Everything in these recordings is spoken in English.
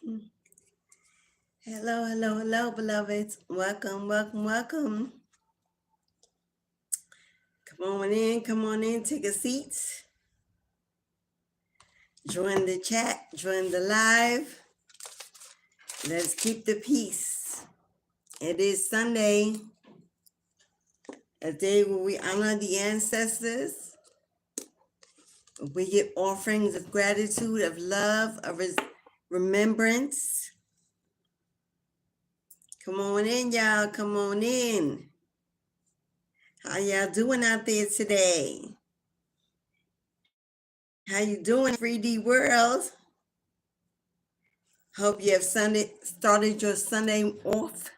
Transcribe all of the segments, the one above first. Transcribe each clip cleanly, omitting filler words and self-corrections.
Hello, hello, hello, beloveds. Welcome, welcome, welcome. Come on in, take a seat. Join the chat, join the live. Let's keep the peace. It is Sunday, a day where we honor the ancestors. We give offerings of gratitude, of love, of remembrance. Come on in, y'all. Come on in. How y'all doing out there today? How you doing, 3D world? Hope you have started your Sunday off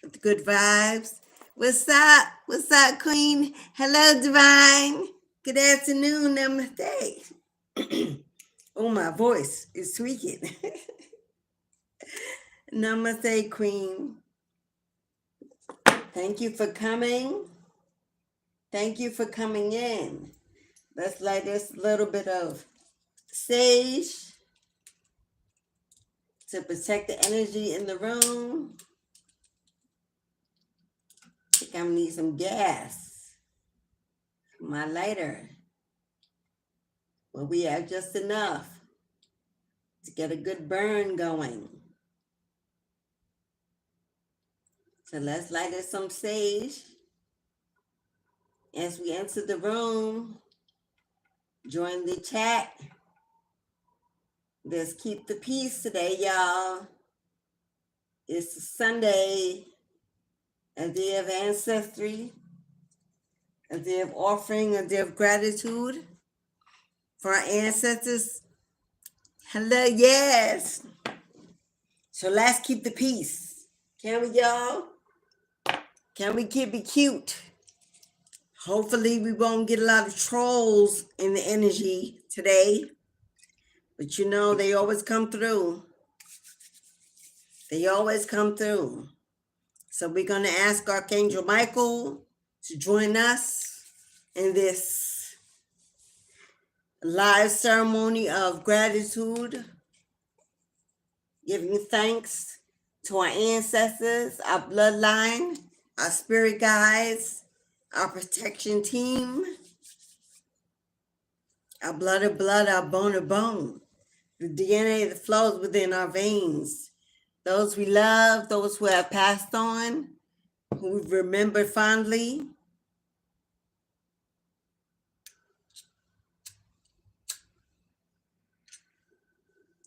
with good vibes. What's up? What's up, Queen? Hello, Divine. Good afternoon. Namaste. Oh, my voice is tweaking. Namaste, Queen. Thank you for coming. Thank you for coming in. Let's light this little bit of sage to protect the energy in the room. I think I'm gonna need some gas for my lighter. Well, we have just enough to get a good burn going. So let's light us some sage. As we enter the room, join the chat. Let's keep the peace today, y'all. It's Sunday, a day of ancestry, a day of offering, a day of gratitude for our ancestors. Hello, yes. So let's keep the peace. Can we, y'all? Can we keep it cute? Hopefully we won't get a lot of trolls in the energy today. But you know, they always come through. They always come through. So we're going to ask Archangel Michael to join us in this live ceremony of gratitude, giving thanks to our ancestors, our bloodline, our spirit guides, our protection team, our blood of blood, our bone of bone, the DNA that flows within our veins, those we love, those who have passed on, who we remember fondly.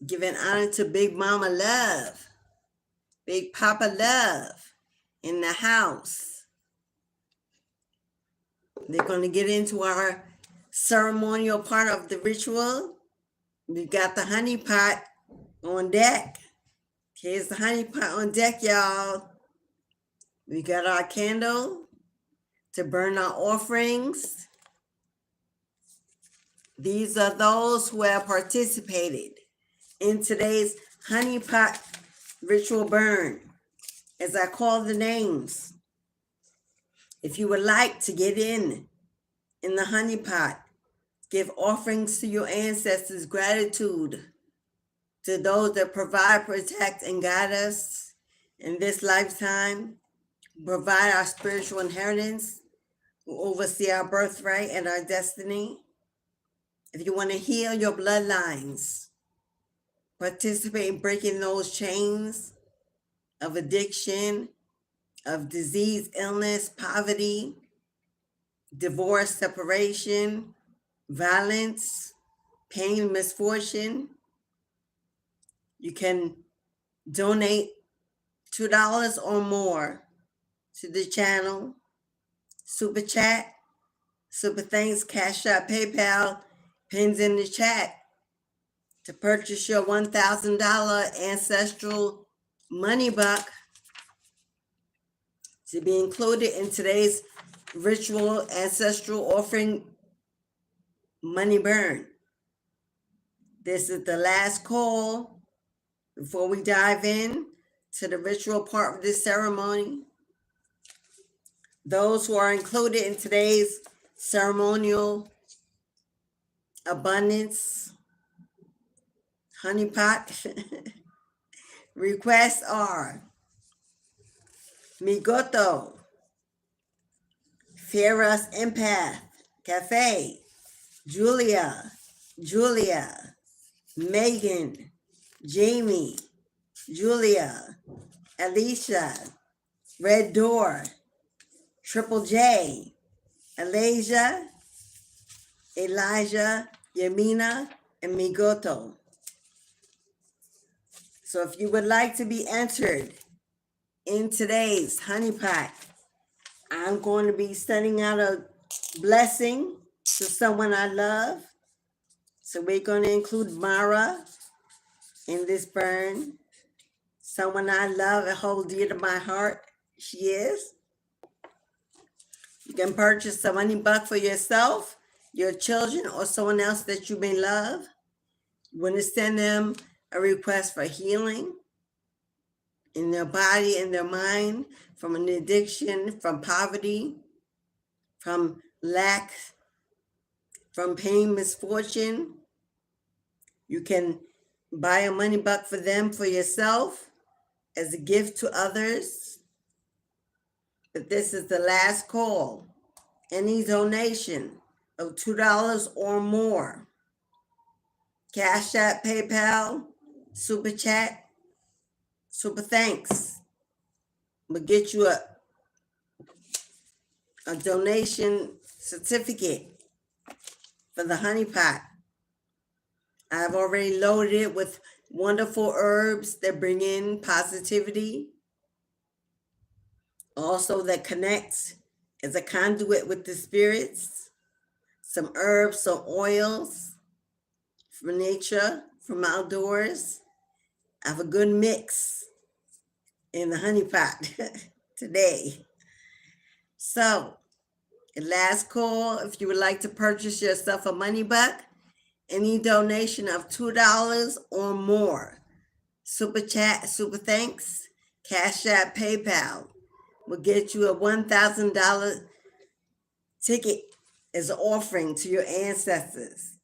Giving honor to Big Mama Love, Big Papa Love in the house. They're going to get into our ceremonial part of the ritual. We've got the honey pot on deck. Here's the honey pot on deck, y'all. We got our candle to burn our offerings. These are those who have participated in today's honey pot ritual burn. As I call the names, if you would like to get in the honey pot, give offerings to your ancestors, gratitude to those that provide, protect, and guide us in this lifetime, provide our spiritual inheritance, who oversee our birthright and our destiny. If you want to heal your bloodlines, participate in breaking those chains of addiction, of disease, illness, poverty, divorce, separation, violence, pain, misfortune, you can donate $2 or more to the channel. Super chat, super thanks, Cashapp, PayPal, pins in the chat to purchase your $1,000 ancestral money buck to be included in today's ritual ancestral offering money burn. This is the last call before we dive in to the ritual part of this ceremony. Those who are included in today's ceremonial abundance honey pot Requests are Migoto, Fearless Empath, Cafe, Julia, Megan, Jamie, Julia, Alicia, Red Door, Triple J, Alasia, Elijah, Yamina, and Migoto. So if you would like to be entered in today's honeypot, I'm going to be sending out a blessing to someone I love. So we're going to include Mara in this burn. Someone I love and hold dear to my heart. She is. You can purchase some honey buck for yourself, your children, or someone else that you may love. You want to send them a request for healing in their body and their mind from an addiction, from poverty, from lack, from pain, misfortune. You can buy a money buck for them, for yourself, as a gift to others. But this is the last call. Any donation of $2 or more, Cashapp, PayPal, Super Chat, Super Thanks, will get you a donation certificate for the honey pot. I've already loaded it with wonderful herbs that bring in positivity, also that connects as a conduit with the spirits, some herbs, some oils from nature, from outdoors. I have a good mix in the honey pot today. So, the last call, if you would like to purchase yourself a money buck, any donation of $2 or more, Super Chat, Super Thanks, Cash App, PayPal, will get you a $1,000 ticket as an offering to your ancestors.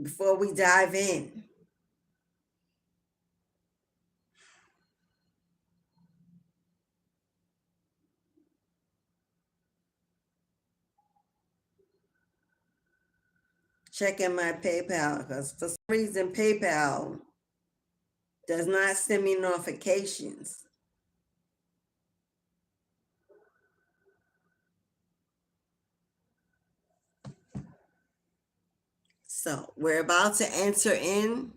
Before we dive in, check in my PayPal, because for some reason PayPal does not send me notifications. So we're about to enter in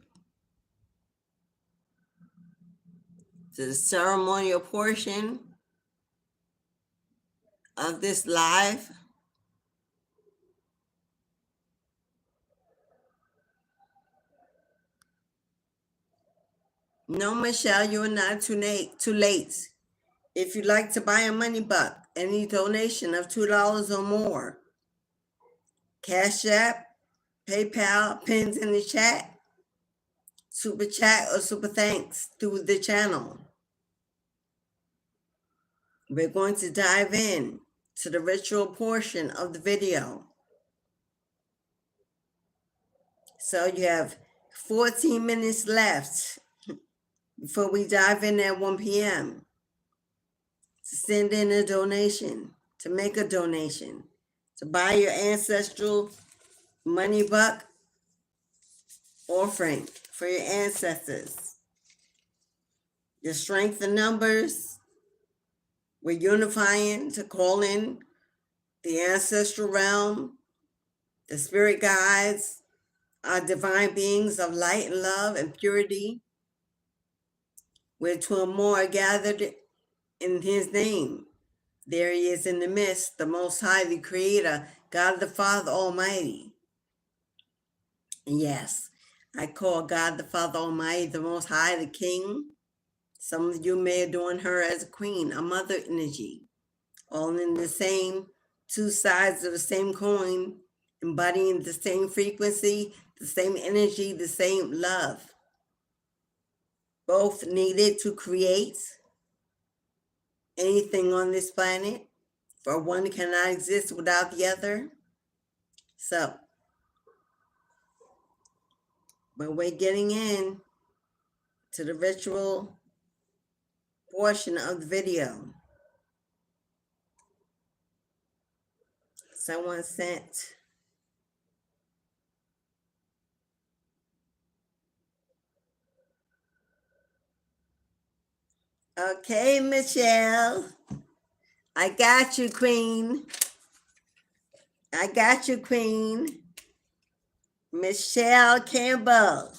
to the ceremonial portion of this live. No, Michelle, you are not too late. If you'd like to buy a money buck, any donation of $2 or more, Cash App, PayPal, pins in the chat, Super Chat, or Super Thanks through the channel. We're going to dive in to the ritual portion of the video. So you have 14 minutes left before we dive in at 1 p.m. to send in a donation, to make a donation, to buy your ancestral money buck offering for your ancestors. Your strength in numbers. We're unifying to call in the ancestral realm, the spirit guides, our divine beings of light and love and purity. Where two or more are gathered in his name, there he is in the midst, the Most High, the Creator, God the Father Almighty. And yes, I call God the Father Almighty, the Most High, the King. Some of you may adorn her as a queen, a mother energy, all in the same two sides of the same coin, embodying the same frequency, the same energy, the same love. Both needed to create anything on this planet, for one cannot exist without the other. So, when we're getting in to the ritual portion of the video. Someone sent. Okay, Michelle. I got you, Queen. I got you, Queen. Michelle Campbell.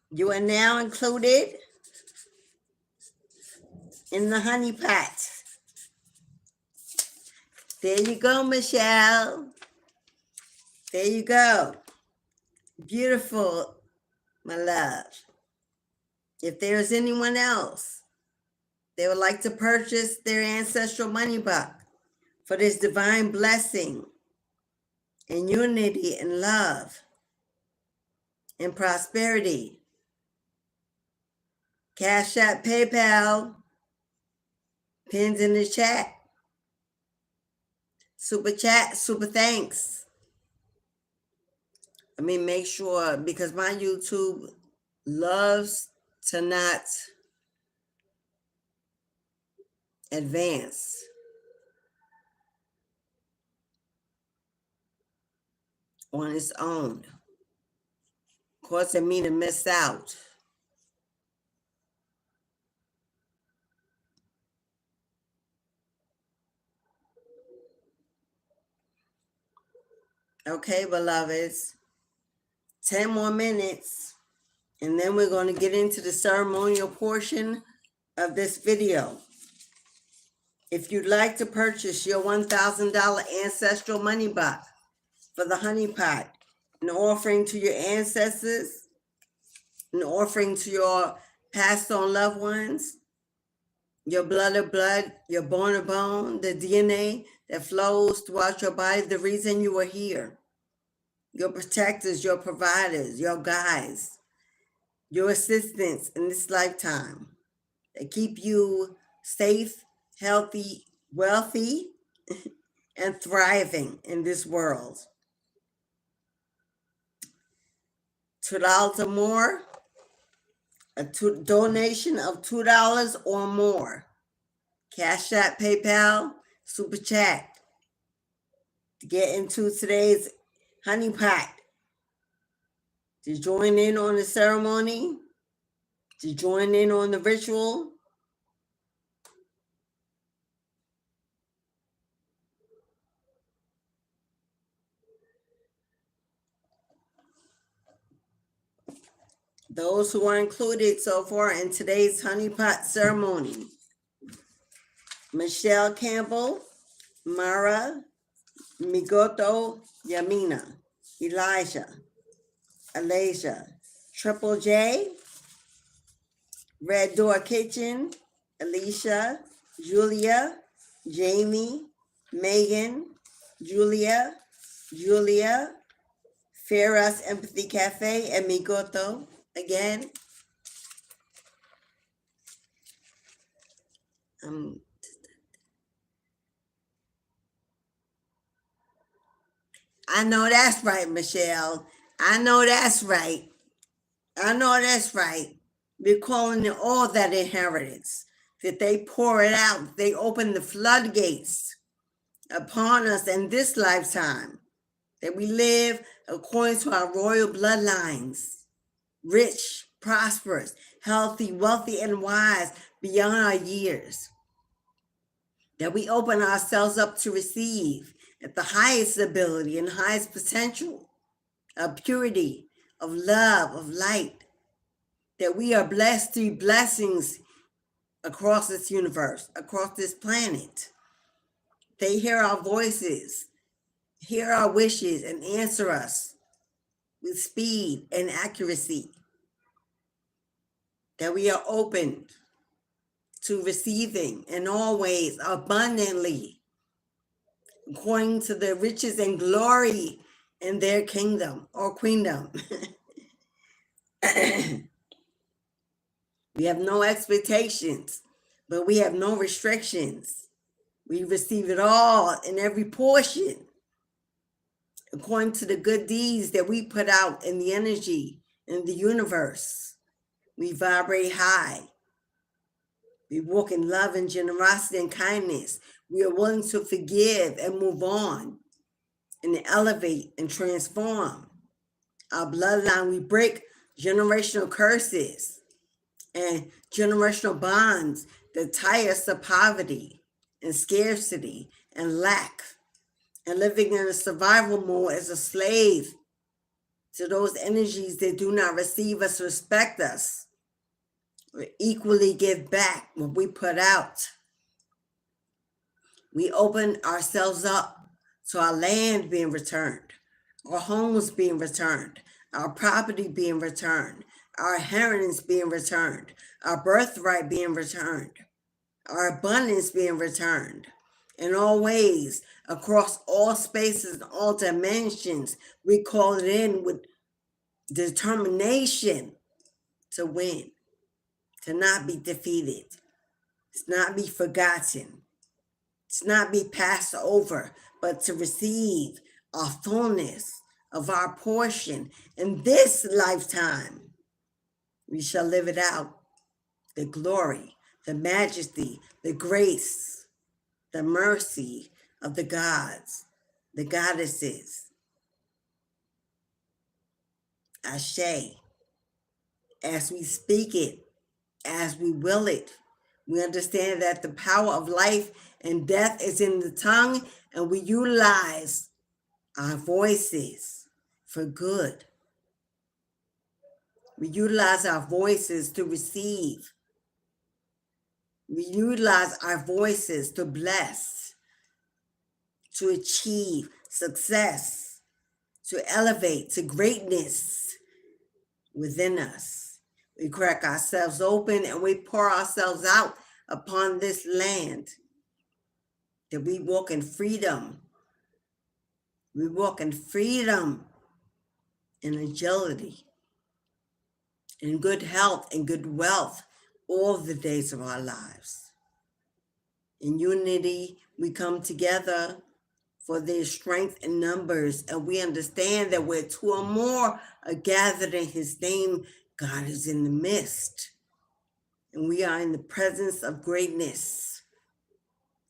You are now included in the honey pot. There you go, Michelle. There you go. Beautiful, my love. If there's anyone else they would like to purchase their ancestral money box for this divine blessing and unity and love and prosperity, Cashapp, PayPal, pins in the chat. Super chat, super thanks. Let me make sure, because my YouTube loves to not advance. On its own, causing me to miss out. Okay, beloveds, 10 more minutes, and then we're going to get into the ceremonial portion of this video. If you'd like to purchase your $1,000 ancestral money box for the honey pot, an offering to your ancestors, an offering to your passed on loved ones, your blood of blood, your bone of bone, the DNA that flows throughout your body, the reason you are here, your protectors, your providers, your guides, your assistants in this lifetime that keep you safe, healthy, wealthy, and thriving in this world. $2 or more, a donation of $2 or more. Cash App, PayPal, Super Chat to get into today's honey pot, to join in on the ceremony, to join in on the ritual. Those who are included so far in today's honey pot ceremony: Michelle Campbell, Mara, Migoto Yamina, Elijah, Alasia, Triple J, Red Door Kitchen, Alicia, Julia, Jamie, Megan, Julia, Fairus Empathy Cafe, and Migoto again. I know that's right, Michelle. I know that's right. I know that's right. We're calling it all that inheritance, that they pour it out. They open the floodgates upon us in this lifetime, that we live according to our royal bloodlines, rich, prosperous, healthy, wealthy, and wise beyond our years, that we open ourselves up to receive at the highest ability and highest potential of purity, of love, of light, that we are blessed through blessings across this universe, across this planet. They hear our voices, hear our wishes, and answer us with speed and accuracy, that we are open to receiving in all ways abundantly, according to the riches and glory in their kingdom or queendom. We have no expectations, but we have no restrictions. We receive it all in every portion, according to the good deeds that we put out in the energy, in the universe. We vibrate high. We walk in love and generosity and kindness. We are willing to forgive and move on and elevate and transform. Our bloodline, we break generational curses and generational bonds that tie us to poverty and scarcity and lack, and living in a survival mode as a slave to those energies that do not receive us, respect us, or equally give back what we put out. We open ourselves up to our land being returned, our homes being returned, our property being returned, our inheritance being returned, our birthright being returned, our abundance being returned. In all ways, across all spaces and all dimensions, we call it in with determination to win, to not be defeated, to not be forgotten, to not be passed over, but to receive our fullness of our portion in this lifetime. We shall live it out, the glory, the majesty, the grace, the mercy of the gods, the goddesses. Ashe, as we speak it, as we will it, we understand that the power of life and death is in the tongue, and we utilize our voices for good. We utilize our voices to receive. We utilize our voices to bless, to achieve success, to elevate to greatness within us. We crack ourselves open and we pour ourselves out upon this land, that we walk in freedom. We walk in freedom and agility, in good health and good wealth all the days of our lives. In unity, we come together, for there's strength in numbers, and we understand that where two or more are gathered in his name, God is in the midst. And we are in the presence of greatness,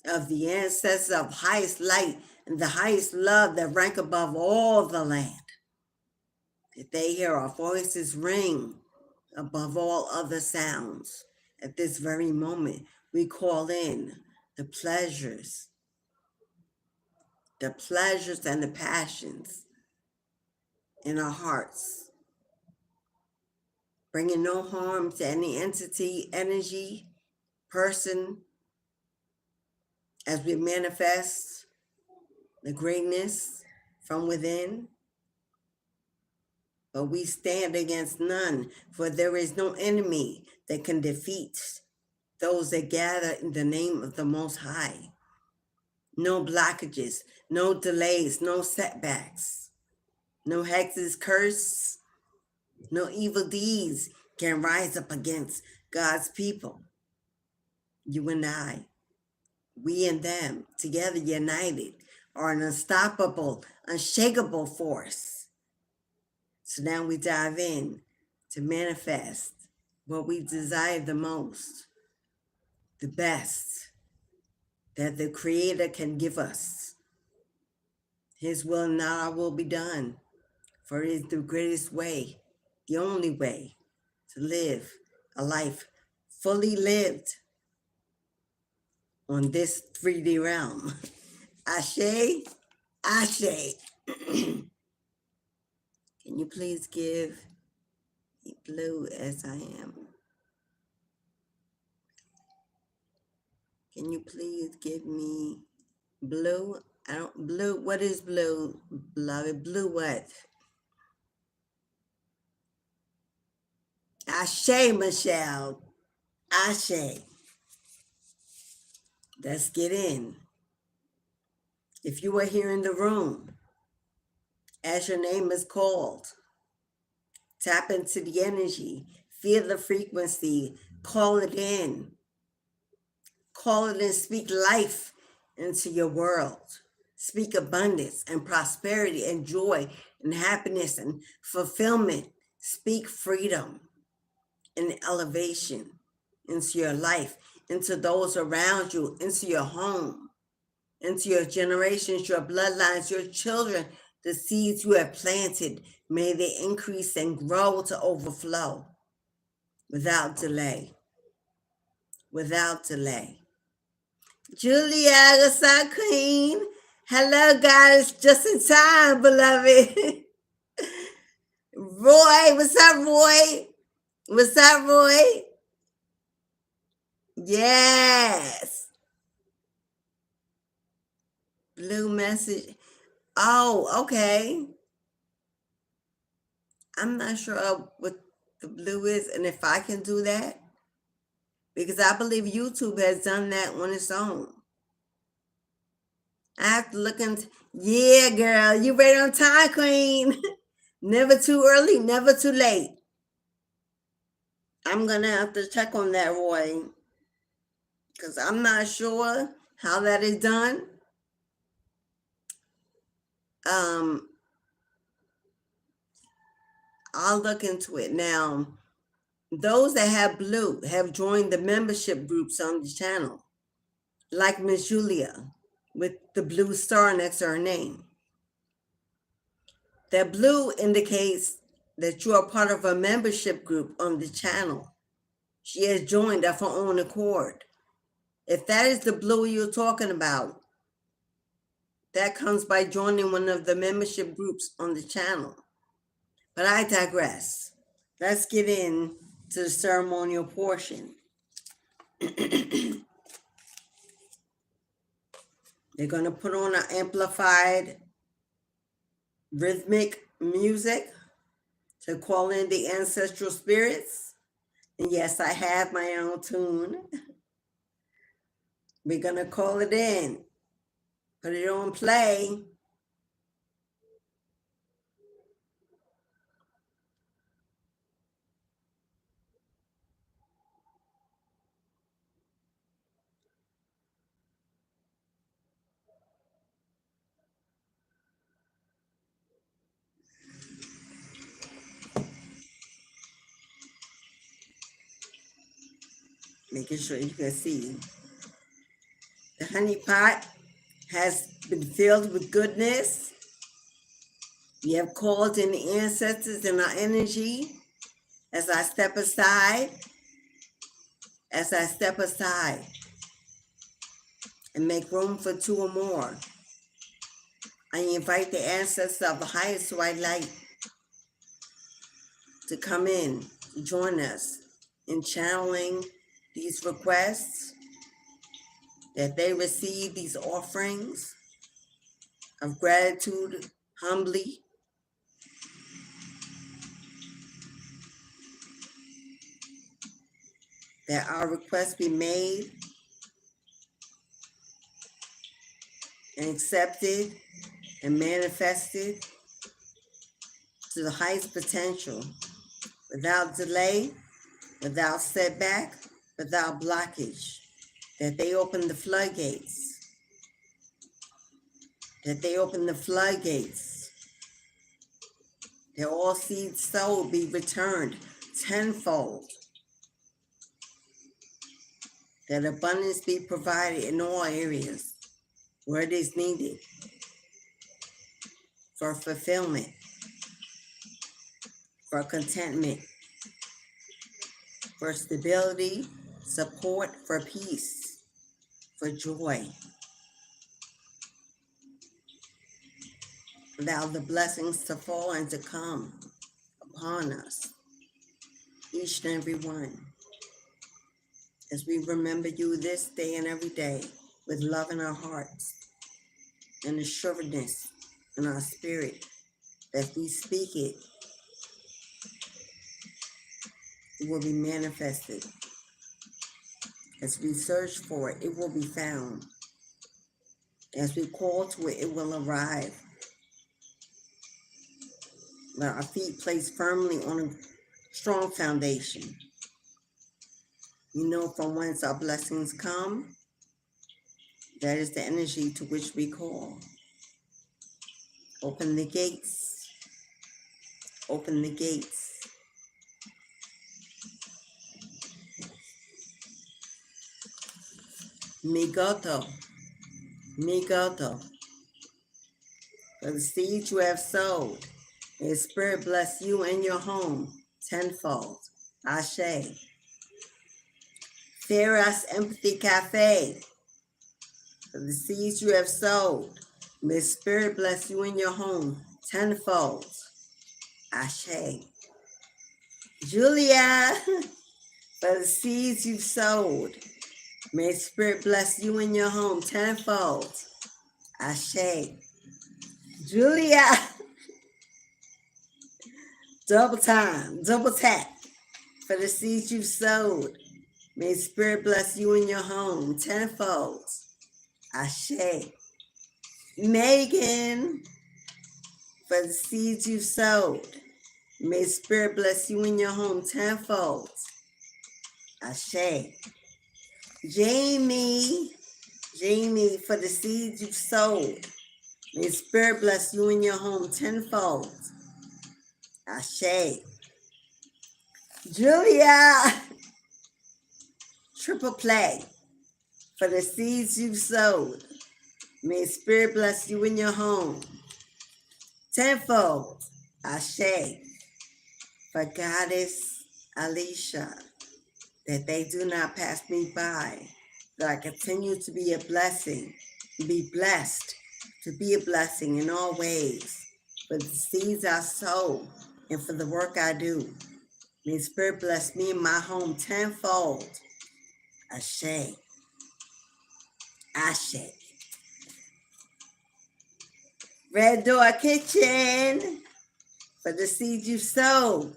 of the ancestors of highest light and the highest love that rank above all the land. That they hear our voices ring above all other sounds. At this very moment, we call in the pleasures and the passions in our hearts, bringing no harm to any entity, energy, person, as we manifest the greatness from within. But we stand against none, for there is no enemy that can defeat those that gather in the name of the Most High. No blockages, no delays, no setbacks, no hexes, curse, no evil deeds can rise up against God's people. You and I, we and them, together united, are an unstoppable, unshakable force. So now we dive in to manifest what we desire the most, the best that the Creator can give us. His will and not our will be done, for it is the greatest way, the only way to live a life fully lived on this 3D realm. Ashe, Ashe. Can you please give me blue as I am? Can you please give me blue? Blue, what is blue, beloved? Blue what? Ashe, Michelle. Ashe. Let's get in. If you are here in the room, as your name is called, tap into the energy, feel the frequency, call it in. Call it and speak life into your world. Speak abundance and prosperity and joy and happiness and fulfillment. Speak freedom and elevation into your life, into those around you, into your home, into your generations, your bloodlines, your children. The seeds you have planted, may they increase and grow to overflow without delay. Without delay. Julia, the Sun Queen. Hello, guys. Just in time, beloved. Roy, what's up, Roy? What's up, Roy? Yes. Blue message. Oh, okay. I'm not sure what the blue is and if I can do that, because I believe YouTube has done that on its own. I have to look into. Yeah, girl, you right on time, Queen. Never too early, never too late. I'm gonna have to check on that, Roy, because I'm not sure how that is done. I'll look into it. Now, those that have blue have joined the membership groups on the channel, like Miss Julia with the blue star next to her name. That blue indicates that you are part of a membership group on the channel. She has joined of her own accord. If that is the blue you're talking about, that comes by joining one of the membership groups on the channel. But I digress. Let's get in to the ceremonial portion. They're going to put on an amplified rhythmic music to call in the ancestral spirits. And yes, I have my own tune. We're going to call it in, put it on play. Making sure you can see. The honey pot has been filled with goodness. We have called in the ancestors and our energy as I step aside, and make room for two or more. I invite the ancestors of the highest white light to come in, to join us in channeling these requests, that they receive these offerings of gratitude humbly, that our requests be made and accepted and manifested to the highest potential, without delay, without setback, without blockage, that they open the floodgates, that all seeds sown be returned tenfold, that abundance be provided in all areas where it is needed for fulfillment, for contentment, for stability, support, for peace, for joy. Allow the blessings to fall and to come upon us, each and every one, as we remember you this day and every day with love in our hearts and assuredness in our spirit that if we speak it, it will be manifested. As we search for it, it will be found. As we call to it, it will arrive. Let our feet placed firmly on a strong foundation. You know from whence our blessings come. That is the energy to which we call. Open the gates. Open the gates. Migoto, Migoto. For the seeds you have sowed, may the Spirit bless you and your home tenfold. Ashe. Theras Empathy Cafe. For the seeds you have sowed, may the Spirit bless you and your home tenfold. Ashe. Julia, for the seeds you've sowed, may the Spirit bless you and your home tenfold. Ashe. Julia, double time, double tap. For the seeds you've sowed, may the Spirit bless you and your home tenfold. Ashe. Megan, for the seeds you've sowed, may the Spirit bless you and your home tenfold. Ashe. Jamie, Jamie, for the seeds you've sowed, may the Spirit bless you and your home tenfold. Ashe. Julia, triple play. For the seeds you've sowed, may the Spirit bless you and your home tenfold. Ashe. For Goddess Alicia, that they do not pass me by, that I continue to be a blessing, to be blessed, to be a blessing in all ways, for the seeds I sow and for the work I do. May the Spirit bless me and my home tenfold. Ashe. Ashe. Red Door Kitchen, for the seeds you sowed,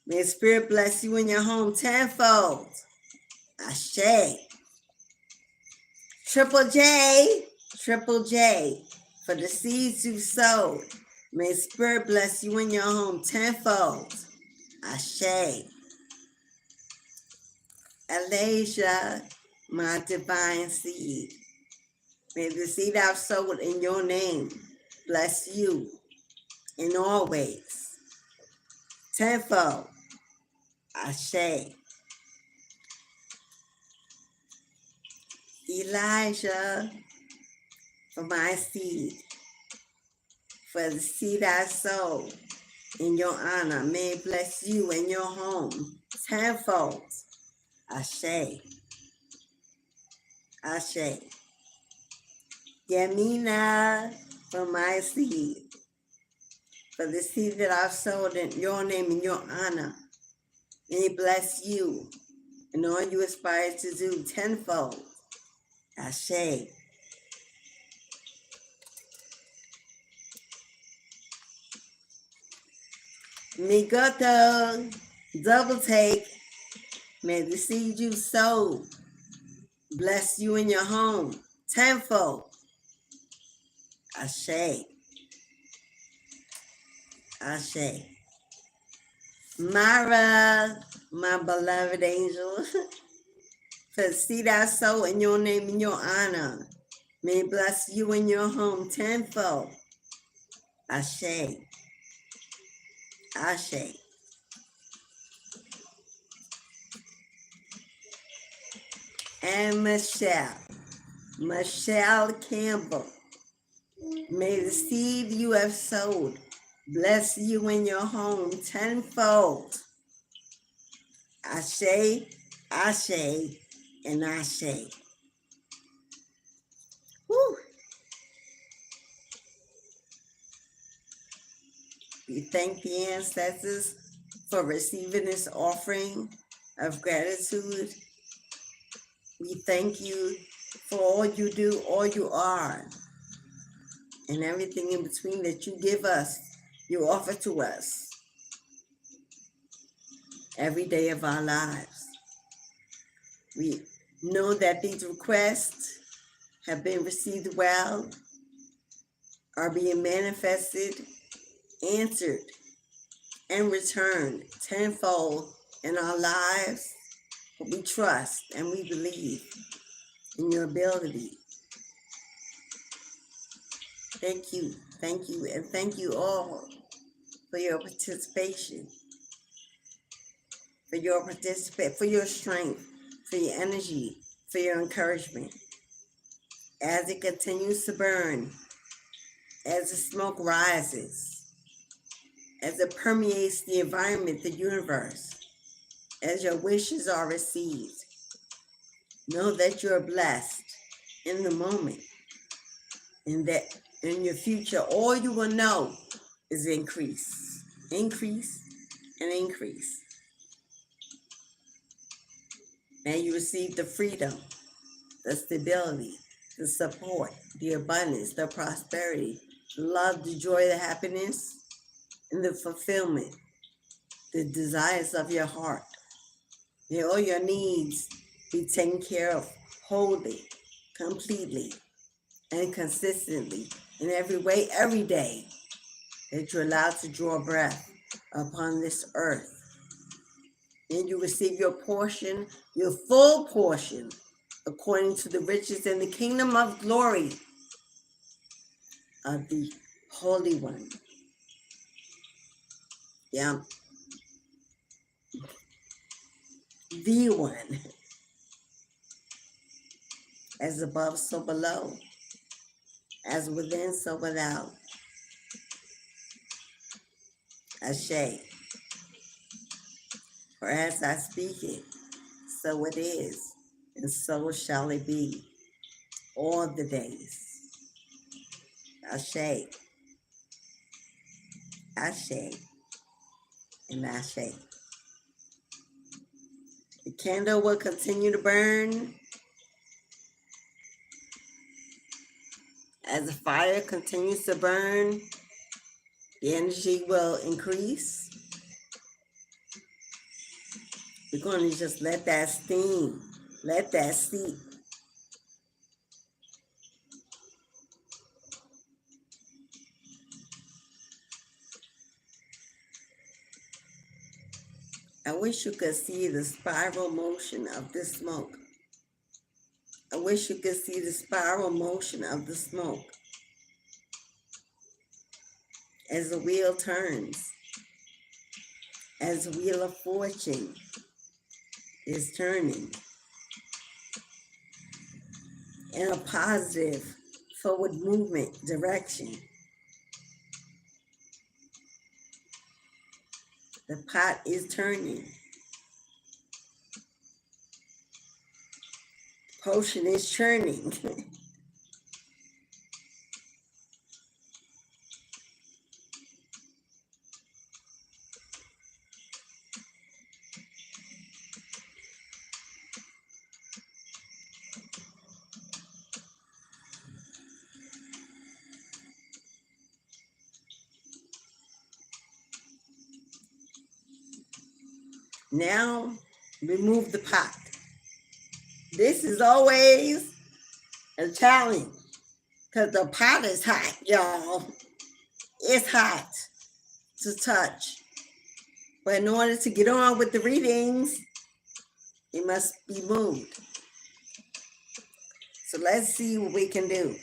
may the Spirit bless you and your home tenfold. Ashe. Triple J, for the seeds you sowed, may the Spirit bless you and your home tenfold. Ashe. Alasia, my divine seed, may the seed I've sowed in your name bless you in all ways tenfold. Ashe. Elijah, for my seed, for the seed I sow in your honor, may it bless you and your home tenfold. Ashe. Ashe. Yamina, for my seed, for the seed that I've sowed in your name and your honor, may it bless you and all you aspire to do tenfold. Ashe. Migoto, double take. May the seed you sow bless you in your home tenfold. Ashe. Ashe. Mara, my beloved angel, for the seed I sow in your name and your honor, may it bless you in your home tenfold. Ashe. Ashe. And Michelle Campbell, may the seed you have sowed bless you in your home tenfold. Ashe, Ashe, and Ashe. Woo. We thank the ancestors for receiving this offering of gratitude. We thank you for all you do, all you are, and everything in between that you give us, you offer to us every day of our lives. We know that these requests have been received well, are being manifested, answered, and returned tenfold in our lives. But we trust and we believe in your ability. Thank you, and thank you all for your participation, for your strength, for your energy, for your encouragement. as it continues to burn, as the smoke rises, as it permeates the environment, the universe, as your wishes are received. Know that you're blessed in the moment, and that in your future, all you will know is increase, increase, and increase. And you receive the freedom, the stability, the support, the abundance, the prosperity, the love, the joy, the happiness, and the fulfillment, the desires of your heart. May all your needs be taken care of wholly, completely, and consistently in every way, every day that you're allowed to draw breath upon this earth. And you receive your portion, your full portion, according to the riches and the kingdom of glory of the Holy One. Yeah. The One. As above, so below. As within, so without. Ashe. For as I speak it, so it is, and so shall it be all the days. Ashe. Ashe. And Ashe. The candle will continue to burn as the fire continues to burn. The energy will increase. You're going to just let that steam, let that steep. I wish you could see the spiral motion of the smoke. I wish you could see the spiral motion of the smoke as the wheel turns, as the wheel of fortune is turning in a positive forward movement direction. The pot is turning. Potion is churning. Now, remove the pot. This is always a challenge because the pot is hot, y'all. It's hot to touch. But in order to get on with the readings, it must be moved. So let's see what we can do.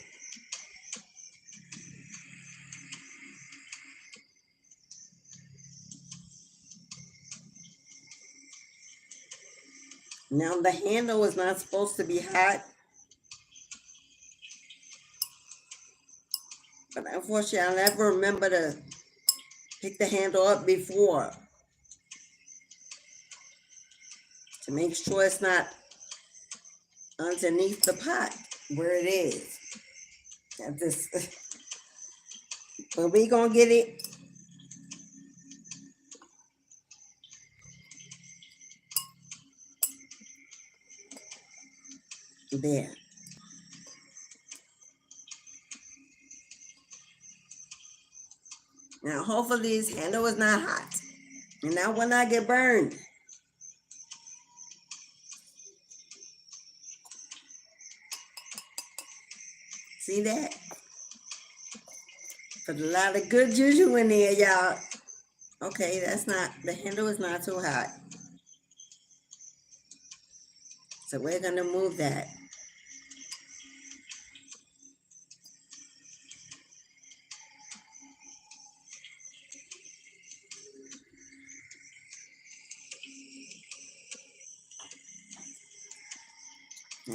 Now the handle is not supposed to be hot, but unfortunately I never remember to pick the handle up before to make sure it's not underneath the pot where it is. But we gonna get it. There. Now hopefully this handle is not hot. And now will not get burned. See that? Put a lot of good juju in there, y'all. Okay, the handle is not too hot. So we're gonna move that.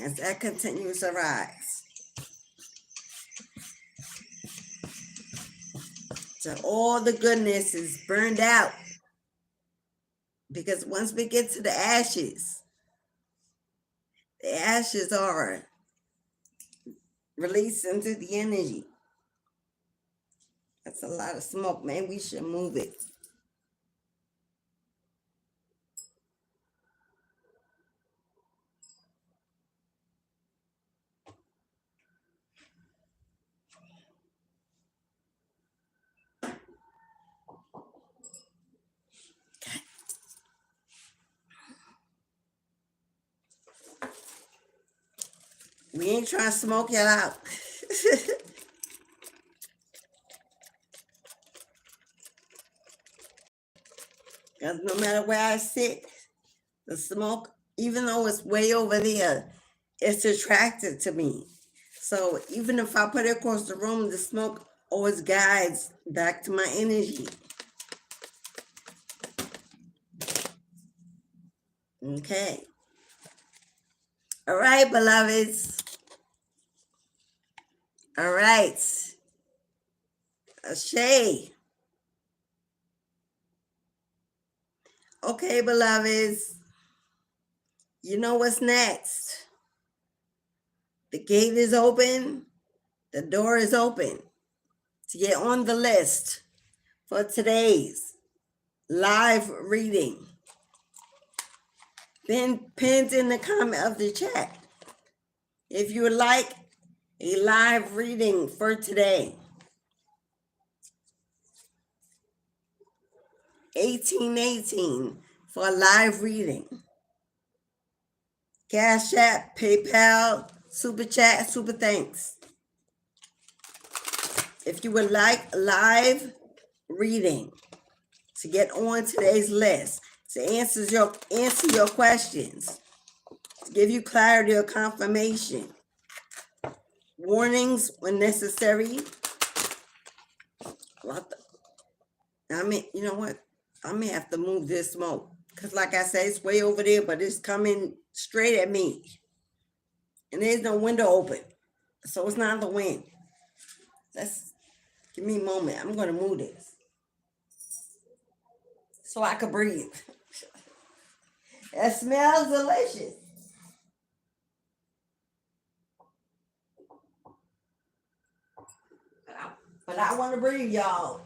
As that continues to rise. So all the goodness is burned out. Because once we get to the ashes are released into the energy. That's a lot of smoke, man. We should move it. We ain't trying to smoke it out. Because no matter where I sit, the smoke, even though it's way over there, it's attracted to me. So even if I put it across the room, the smoke always guides back to my energy. Okay. All right, beloveds. All right. Shay. Okay, beloveds. You know what's next. The gate is open. The door is open to get on the list for today's live reading. Then pinned in the comment of the chat if you would like a live reading for today. 1818 for a live reading. Cashapp, PayPal, Super Chat, Super Thanks. If you would like a live reading to get on today's list, to answer your questions, to give you clarity or confirmation, warnings when necessary. I mean, you know what? I may have to move this smoke because, like I said, it's way over there, but it's coming straight at me, and there's no window open, so it's not the wind. Give me a moment. I'm going to move this so I can breathe. It smells delicious. But I want to breathe, y'all.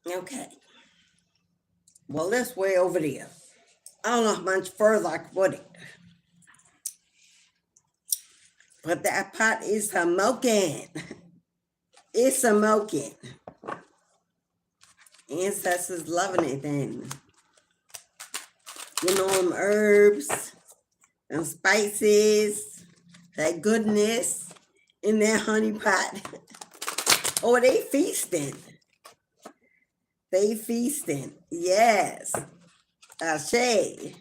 Okay. Well, this way over there. I don't know how much further I can put it. But that pot is smoking. It's smoking. Ancestors loving it then. You know, them herbs, them spices, that goodness in that honey pot. Oh, they feasting. They feasting. Yes. Ashe.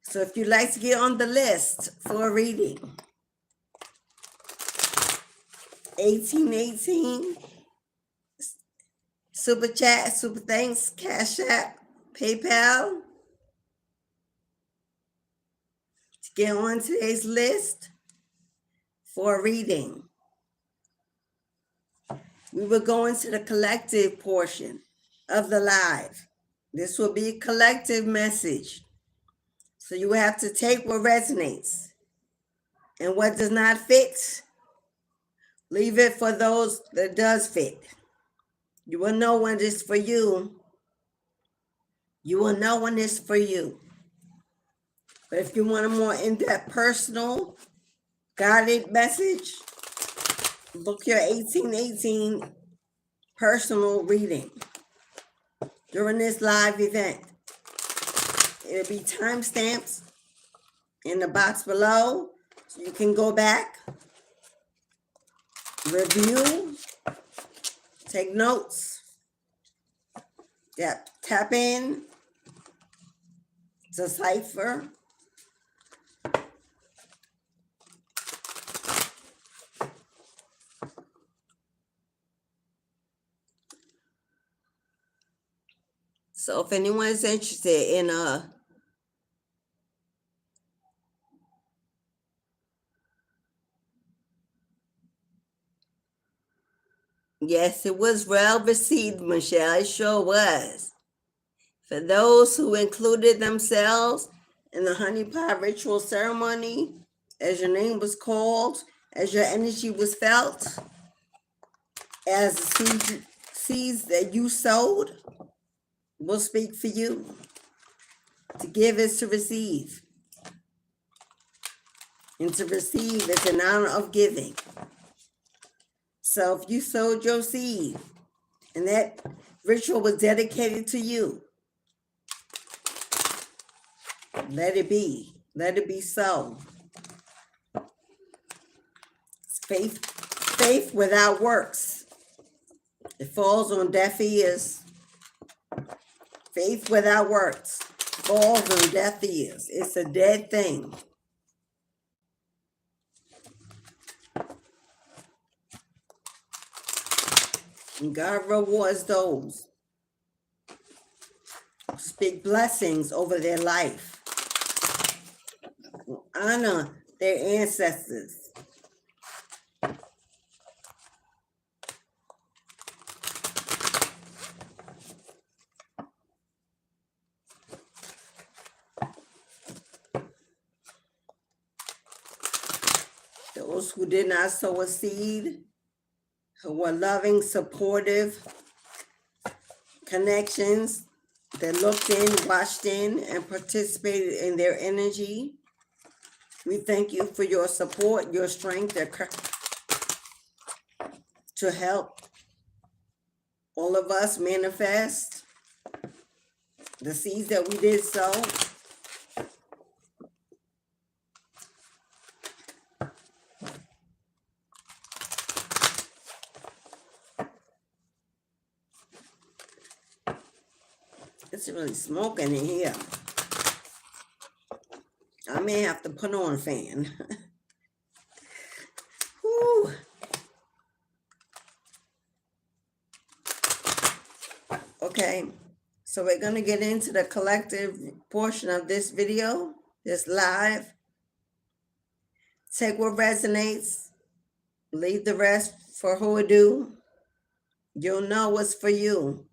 So if you'd like to get on the list for a reading, 1818, Super Chat, Super Thanks, Cash App, PayPal. To get on today's list for a reading, we will go into the collective portion of the live. This will be a collective message. So you have to take what resonates, and what does not fit, leave it for those that does fit. You will know when it's for you. You will know when it's for you. But if you want a more in-depth, personal, guided message, book your 1818 personal reading during this live event. It'll be timestamps in the box below, so you can go back, review, take notes, tap in, decipher. So if anyone is interested in yes, it was well received, Michelle. It sure was. For those who included themselves in the honey pot ritual ceremony, as your name was called, as your energy was felt, as the seeds that you sowed will speak for you. To give is to receive. And to receive is an honor of giving. So if you sowed your seed and that ritual was dedicated to you, let it be. Let it be so. Faith without works. It falls on deaf ears. Faith without works falls on deaf ears. It's a dead thing. And God rewards those who speak blessings over their life. Honor their ancestors. Those who did not sow a seed, who were loving, supportive connections that looked in, watched in, and participated in their energy. We thank you for your support, your strength, to help all of us manifest the seeds that we did sow. It's really smoking in here. I may have to put on a fan. Whew. Okay, so we're going to get into the collective portion of this video, this live. Take what resonates, leave the rest for who it do. You'll know what's for you.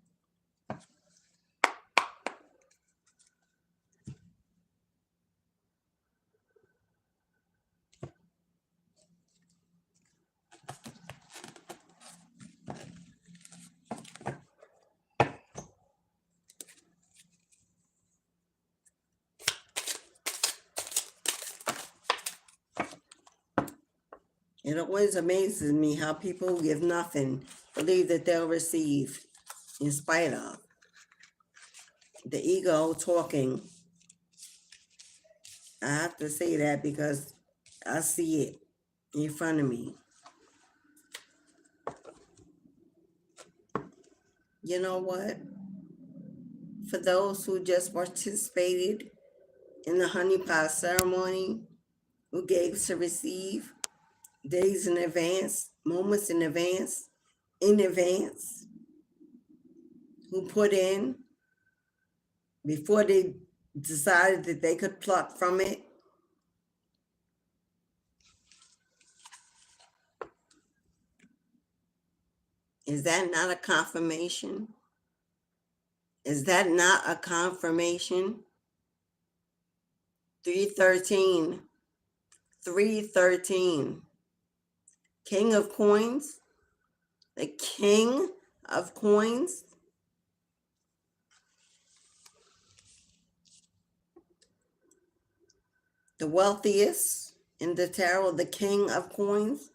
It always amazes me how people who give nothing believe that they'll receive in spite of the ego talking. I have to say that because I see it in front of me. You know what? For those who just participated in the honey pot ceremony, who gave to receive days in advance, moments in advance, who put in before they decided that they could pluck from it. Is that not a confirmation? Is that not a confirmation? 313. 313. King of coins. The king of coins. The wealthiest in the tarot, the king of coins.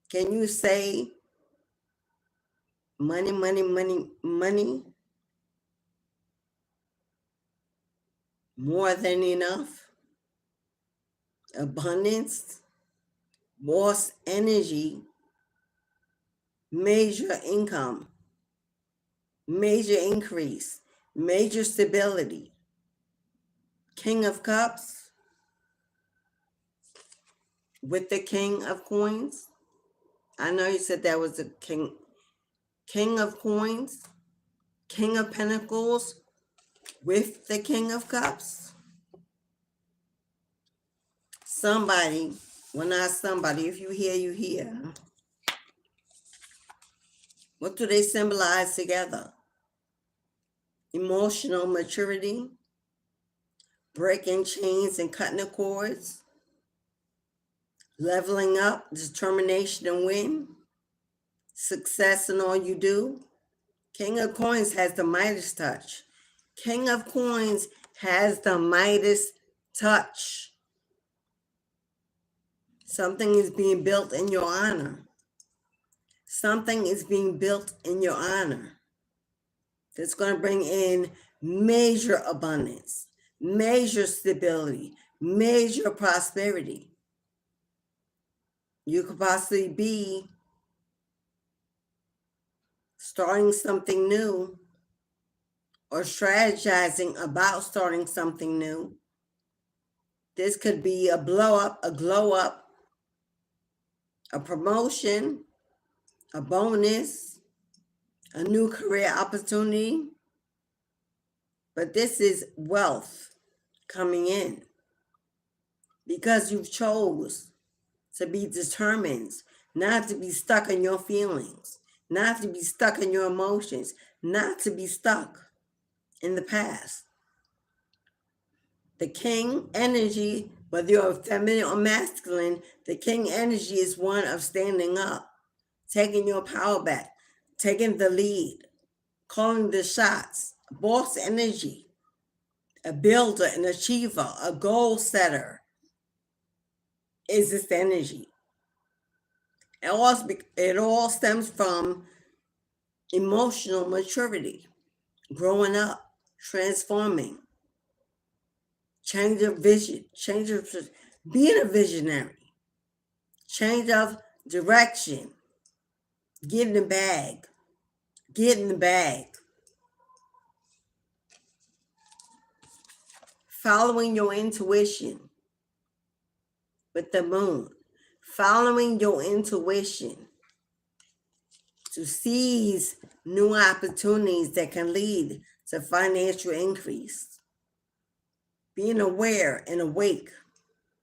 Can you say money, money, money, money? More than enough? Abundance? Boss energy? Major income? Major increase? major stability. King of Cups with the King of Coins. I know you said that was the King. King of Coins, King of Pentacles with the King of Cups. Somebody, well, not somebody, if you hear, you hear. What do they symbolize together? Emotional maturity, breaking chains and cutting the cords, leveling up, determination and win, success in all you do. King of Coins has the Midas touch. King of Coins has the Midas touch. Something is being built in your honor. Something is being built in your honor that's going to bring in major abundance, major stability, major prosperity. You could possibly be starting something new or strategizing about starting something new. This could be a blow up, a glow up, a promotion, a bonus, a new career opportunity. But this is wealth coming in because you've chose to be determined, not to be stuck in your feelings, not to be stuck in your emotions, not to be stuck in the past. The King energy, whether you're feminine or masculine, the King energy is one of standing up, taking your power back, taking the lead, calling the shots, boss energy, a builder, an achiever, a goal setter is this energy. It all stems from emotional maturity, growing up, transforming, change of vision, change of being a visionary, change of direction, get in the bag, get in the bag. Following your intuition with the moon, following your intuition to seize new opportunities that can lead to financial increase. Being aware and awake,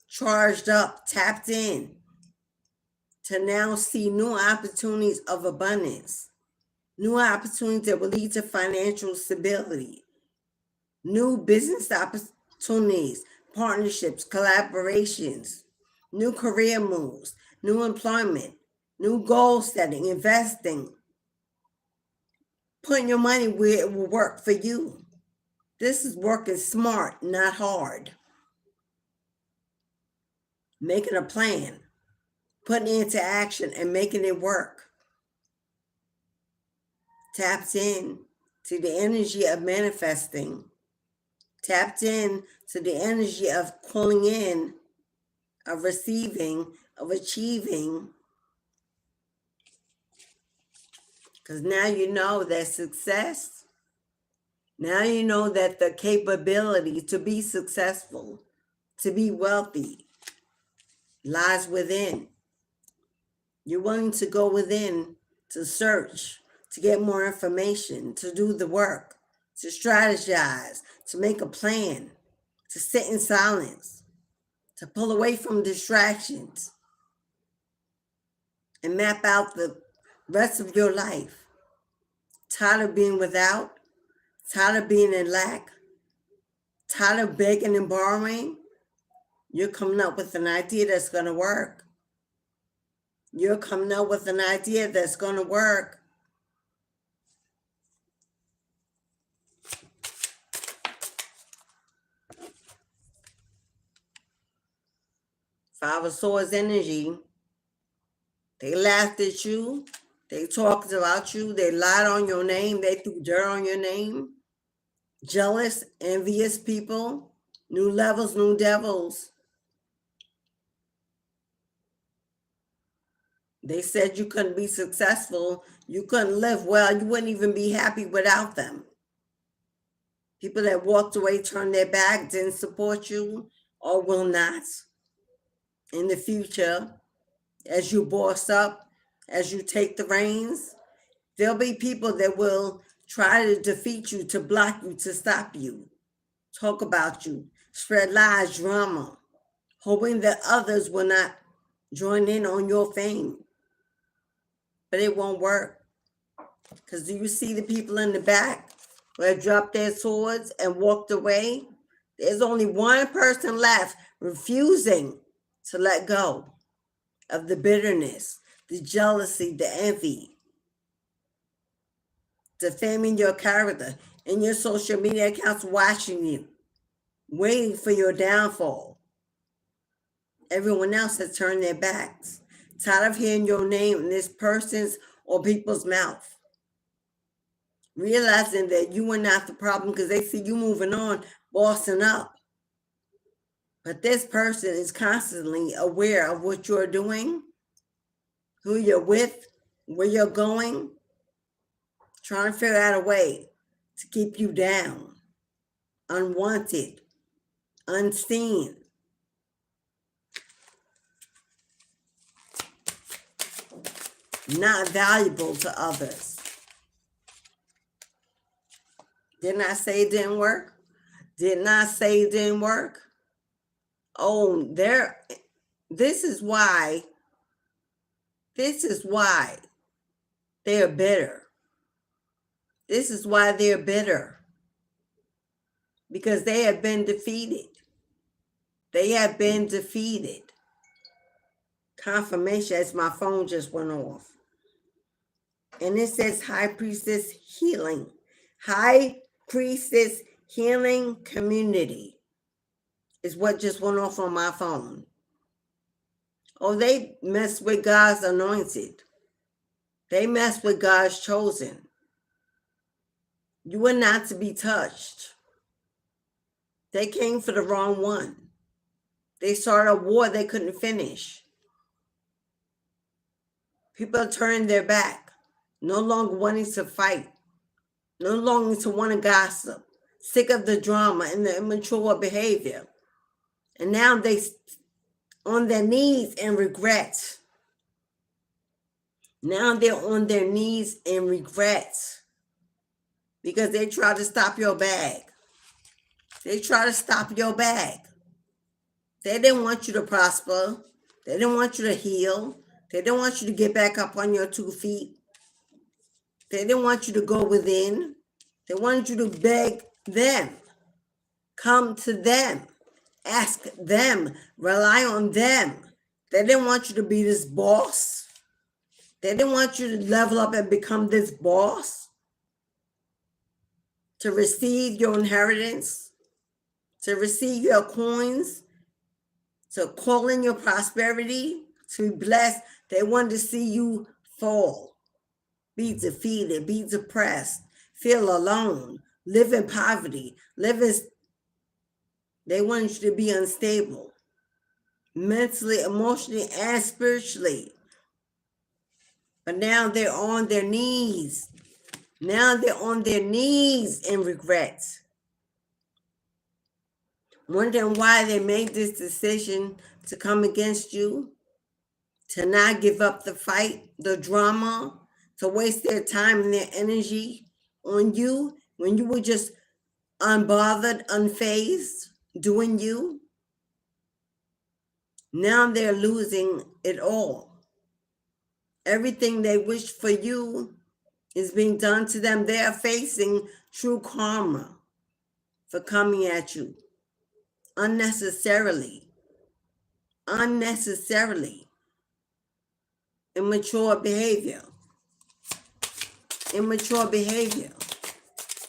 charged up, tapped in to now see new opportunities of abundance, new opportunities that will lead to financial stability, new business opportunities, partnerships, collaborations, new career moves, new employment, new goal setting, investing, putting your money where it will work for you. This is working smart, not hard. Making a plan, putting it into action and making it work. Tapped in to the energy of manifesting. Tapped in to the energy of calling in, of receiving, of achieving. Because now you know that success, now you know that the capability to be successful, to be wealthy, lies within. You're willing to go within to search, to get more information, to do the work, to strategize, to make a plan, to sit in silence, to pull away from distractions and map out the rest of your life. Tired of being without, tired of being in lack, tired of begging and borrowing. You're coming up with an idea that's going to work. You're coming up with an idea that's going to work. Five of Swords energy. They laughed at you. They talked about you. They lied on your name. They threw dirt on your name. Jealous, envious people. New levels, new devils. They said you couldn't be successful. You couldn't live well. You wouldn't even be happy without them. People that walked away, turned their back, didn't support you, or will not in the future. As you boss up, as you take the reins, there'll be people that will try to defeat you, to block you, to stop you, talk about you, spread lies, drama, hoping that others will not join in on your fame. But it won't work. Because do you see the people in the back who have dropped their swords and walked away? There's only one person left refusing to let go of the bitterness, the jealousy, the envy, defaming your character, and your social media accounts watching you, waiting for your downfall. Everyone else has turned their backs, tired of hearing your name in this person's or people's mouth, realizing that you are not the problem because they see you moving on, bossing up. But this person is constantly aware of what you're doing, who you're with, where you're going, trying to figure out a way to keep you down, unwanted, unseen. Not valuable to others. Didn't I say it didn't work? Didn't I say it didn't work? Oh, this is why they are bitter. This is why they're bitter. Because they have been defeated. They have been defeated. Confirmation as my phone just went off. And it says High Priestess Healing. High Priestess Healing Community is what just went off on my phone. Oh, they mess with God's anointed. They mess with God's chosen. You are not to be touched. They came for the wrong one. They started a war they couldn't finish. People are turning their back, no longer wanting to fight, no longer to want to gossip, sick of the drama and the immature behavior. And now they on their knees in regret. Now they're on their knees in regret because they try to stop your bag. They try to stop your bag. They didn't want you to prosper. They didn't want you to heal. They didn't want you to get back up on your 2 feet. They didn't want you to go within. They wanted you to beg them. Come to them. Ask them. Rely on them. They didn't want you to be this boss. They didn't want you to level up and become this boss. To receive your inheritance. To receive your coins. To call in your prosperity. To be blessed. They wanted to see you fall. Be defeated. Be depressed. Feel alone. Live in poverty. They wanted you to be unstable. Mentally, emotionally, and spiritually. But now they're on their knees. Now they're on their knees in regret. Wondering why they made this decision to come against you. To not give up the fight, the drama. To waste their time and their energy on you. When you were just unbothered, unfazed, doing you. Now they're losing it all. Everything they wished for you is being done to them. They are facing true karma for coming at you unnecessarily. Unnecessarily. Immature behavior. Immature behavior.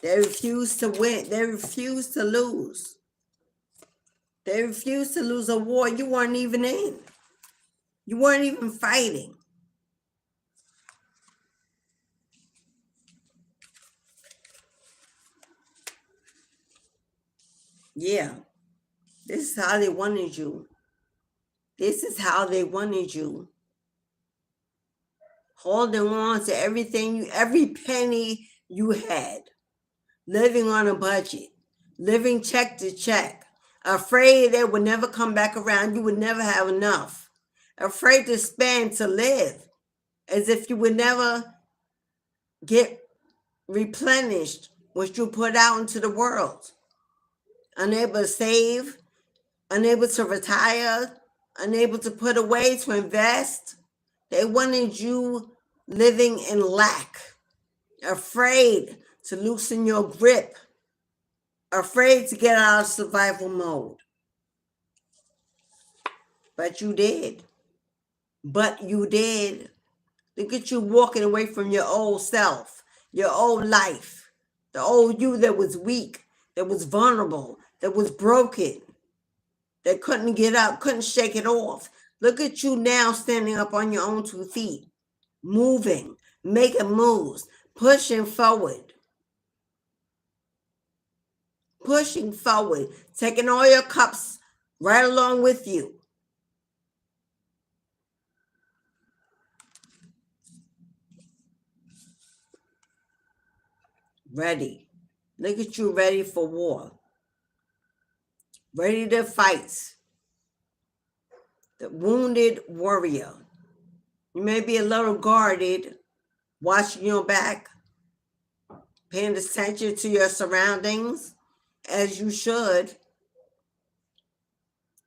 They refuse to win. They refuse to lose. They refuse to lose a war you weren't even in. You weren't even fighting. Yeah. This is how they wanted you. This is how they wanted you. Holding on to everything, every penny you had. Living on a budget. living check to check, afraid they would never come back around, you would never have enough, afraid to spend, to live, as if you would never get replenished what you put out into the world, unable to save, unable to retire, unable to put away, to invest. They wanted you living in lack, afraid to loosen your grip, afraid to get out of survival mode. But you did. But you did. Look at you walking away from your old self, your old life, the old you that was weak, that was vulnerable, that was broken, that couldn't get up, couldn't shake it off. Look at you now standing up on your own 2 feet, moving, making moves, pushing forward, taking all your cups right along with you. Ready. Look at you ready for war, ready to fight. The wounded warrior. You may be a little guarded, watching your back, paying attention to your surroundings, as you should,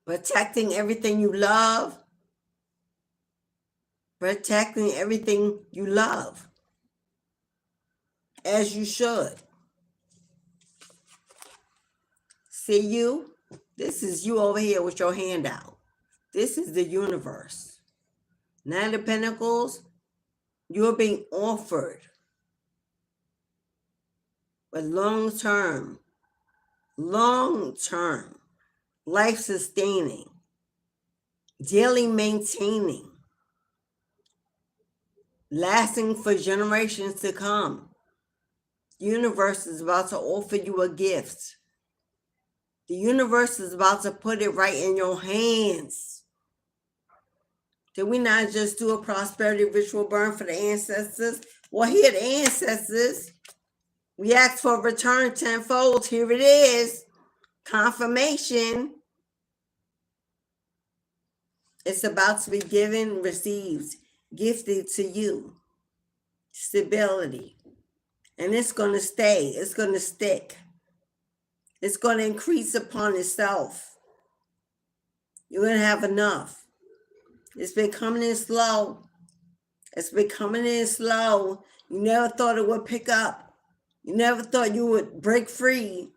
protecting everything you love, as you should. See you? This is you over here with your hand out. This is the universe. 9 of Pentacles, you're being offered a long-term, life-sustaining, daily maintaining, lasting for generations to come. The universe is about to offer you a gift. The universe is about to put it right in your hands. Did we not just do a prosperity ritual burn for the ancestors? Well, here the ancestors. We asked for a return tenfold. Here it is. Confirmation. It's about to be given, received, gifted to you. Stability. And it's going to stay. It's going to stick. It's going to increase upon itself. You're going to have enough. It's been coming in slow. You never thought it would pick up. You never thought you would break free.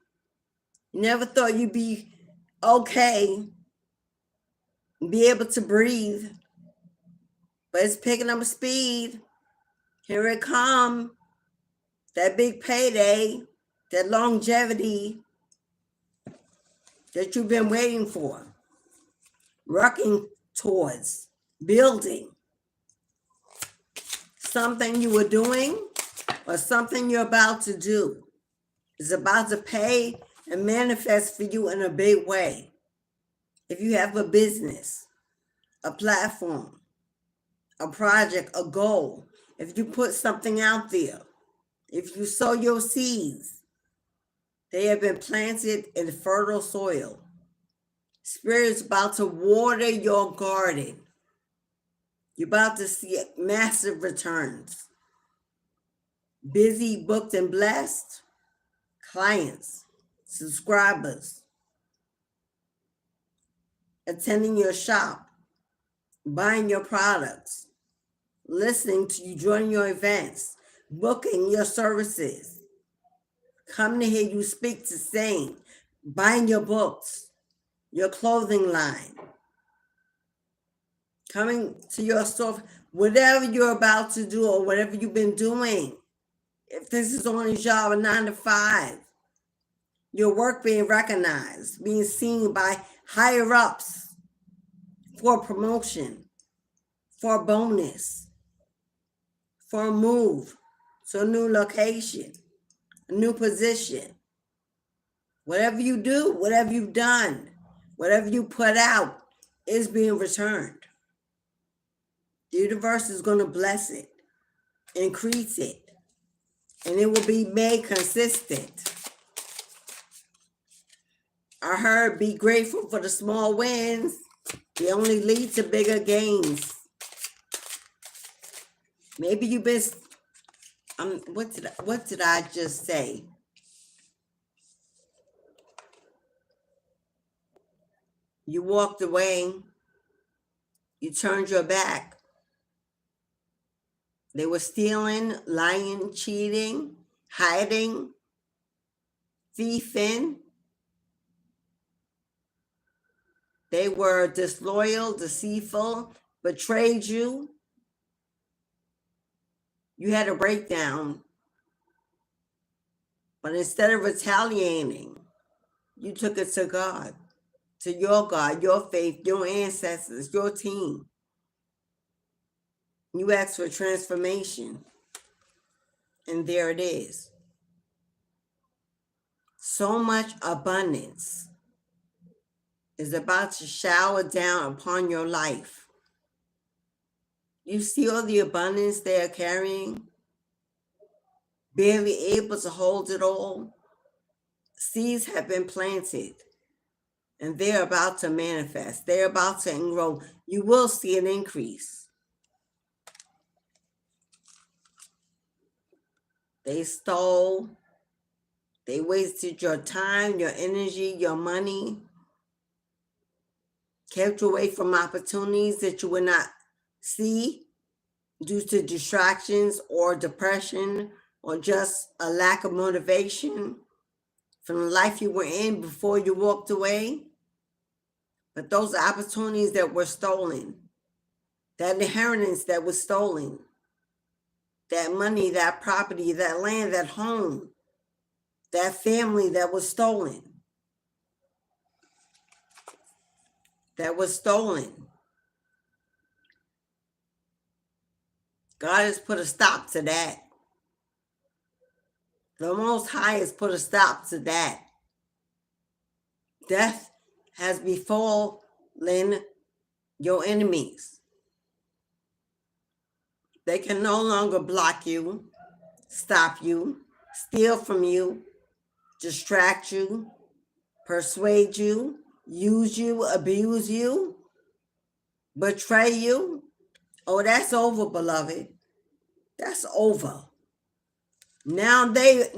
You never thought you'd be okay, be able to breathe. But it's picking up speed. Here it comes. That big payday, that longevity that you've been waiting for, working towards, building. Something you were doing or something you're about to do is about to pay and manifest for you in a big way. If you have a business, a platform, a project, a goal, if you put something out there, if you sow your seeds, they have been planted in fertile soil. Spirit's about to water your garden. You're about to see massive returns. Busy, booked, and blessed. Clients, subscribers, attending your shop, buying your products, listening to you, joining your events, booking your services, coming to hear you speak, to sing, buying your books, your clothing line, coming to your store, whatever you're about to do or whatever you've been doing. If this is on a job, a 9 to 5, your work being recognized, being seen by higher ups for a promotion, for a bonus, for a move to a new location, a new position. Whatever you do, whatever you've done, whatever you put out is being returned. The universe is going to bless it, increase it, and it will be made consistent. I heard be grateful for the small wins. They only lead to bigger gains. Maybe you've been, what did I just say? You walked away. You turned your back. They were stealing, lying, cheating, hiding, thieving. They were disloyal, deceitful, betrayed you. You had a breakdown. But instead of retaliating, you took it to God, to your God, your faith, your ancestors, your team. You asked for transformation. And there it is. So much abundance is about to shower down upon your life. You see all the abundance they are carrying, barely able to hold it all. Seeds have been planted, and they're about to manifest. They're about to grow. You will see an increase. They stole. They wasted your time, your energy, your money. Kept you away from opportunities that you would not see due to distractions or depression or just a lack of motivation from the life you were in before you walked away. But those opportunities that were stolen, that inheritance that was stolen, that money, that property, that land, that home, that family that was stolen, God has put a stop to that. The Most High has put a stop to that. Death has befallen your enemies. They can no longer block you, stop you, steal from you, distract you, persuade you, use you, abuse you, betray you. Oh, that's over, beloved. That's over. Now they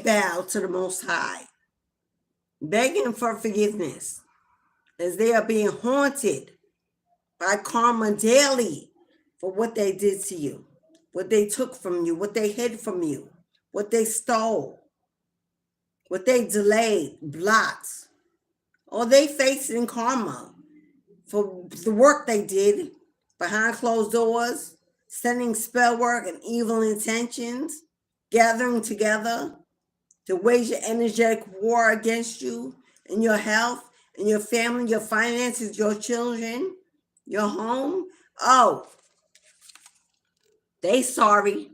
bow to the Most High, begging for forgiveness as they are being haunted by karma daily for what they did to you, what they took from you, what they hid from you, what they stole, what they delayed, blocked. Or they facing karma for the work they did behind closed doors, sending spell work and evil intentions, gathering together to wage an energetic war against you and your health and your family, your finances, your children, your home. Oh, they sorry.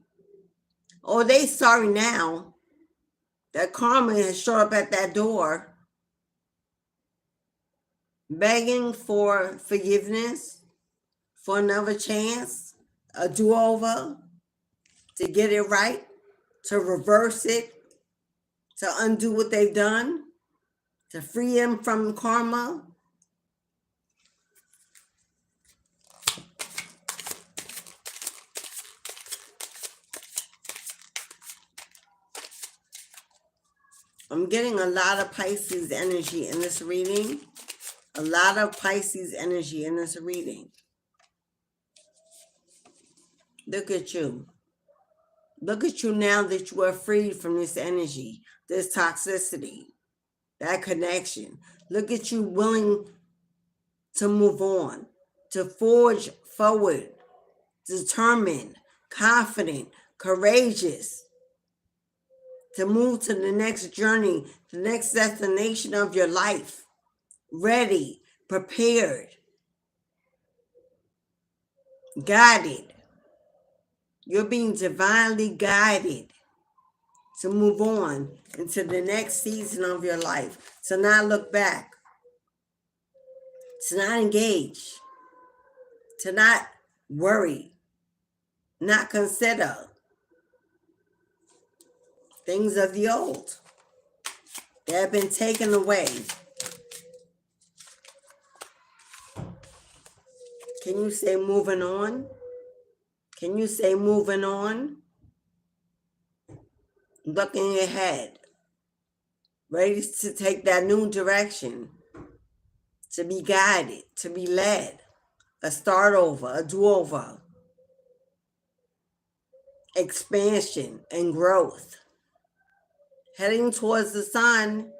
Oh, they sorry now that karma has showed up at that door, begging for forgiveness, for another chance, a do-over, to get it right, to reverse it, to undo what they've done, to free them from karma. I'm getting a lot of Pisces energy in this reading. A lot of Pisces energy in this reading. Look at you. Look at you now that you are freed from this energy, this toxicity, that connection. Look at you willing to move on, to forge forward, determined, confident, courageous, to move to the next journey, the next destination of your life, ready, prepared, guided. You're being divinely guided to move on into the next season of your life, to not look back, to not engage, to not worry, not consider things of the old. that have been taken away. Can you say moving on? Can you say moving on? Looking ahead, ready to take that new direction, to be guided, to be led, a start over, a do-over, expansion and growth, heading towards the sun,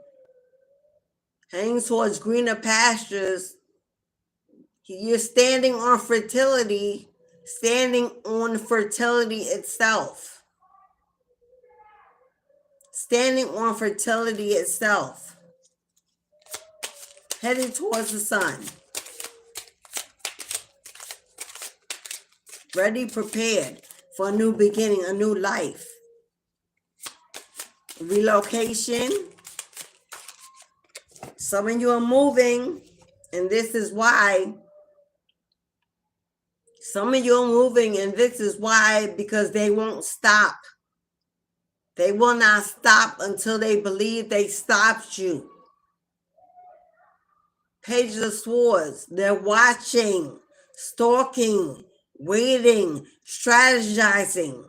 heading towards greener pastures. You're standing on fertility, standing on fertility itself. Standing on fertility itself. Heading towards the sun. Ready, prepared for a new beginning, a new life. Relocation. Some of you are moving, and this is why. Some of you are moving, and this is why, because they won't stop. They will not stop until they believe they stopped you. Page of Swords. They're watching, stalking, waiting, strategizing,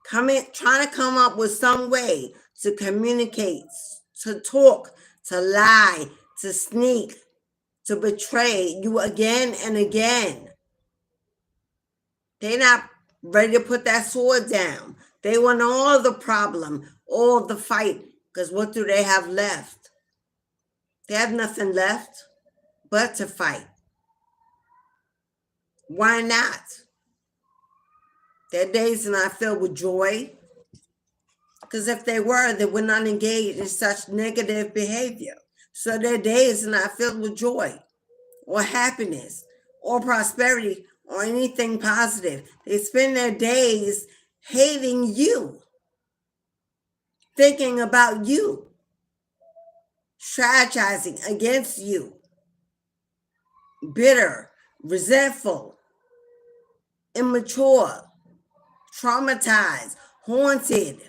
trying to come up with some way to communicate, to talk, to lie, to sneak, to betray you again and again. They're not ready to put that sword down. They want all the problem, all the fight, because what do they have left? They have nothing left but to fight. Why not? Their days are not filled with joy, because if they were, they would not engage in such negative behavior. So their days are not filled with joy or happiness or prosperity or anything positive. They spend their days hating you, thinking about you, strategizing against you, bitter, resentful, immature, traumatized, haunted.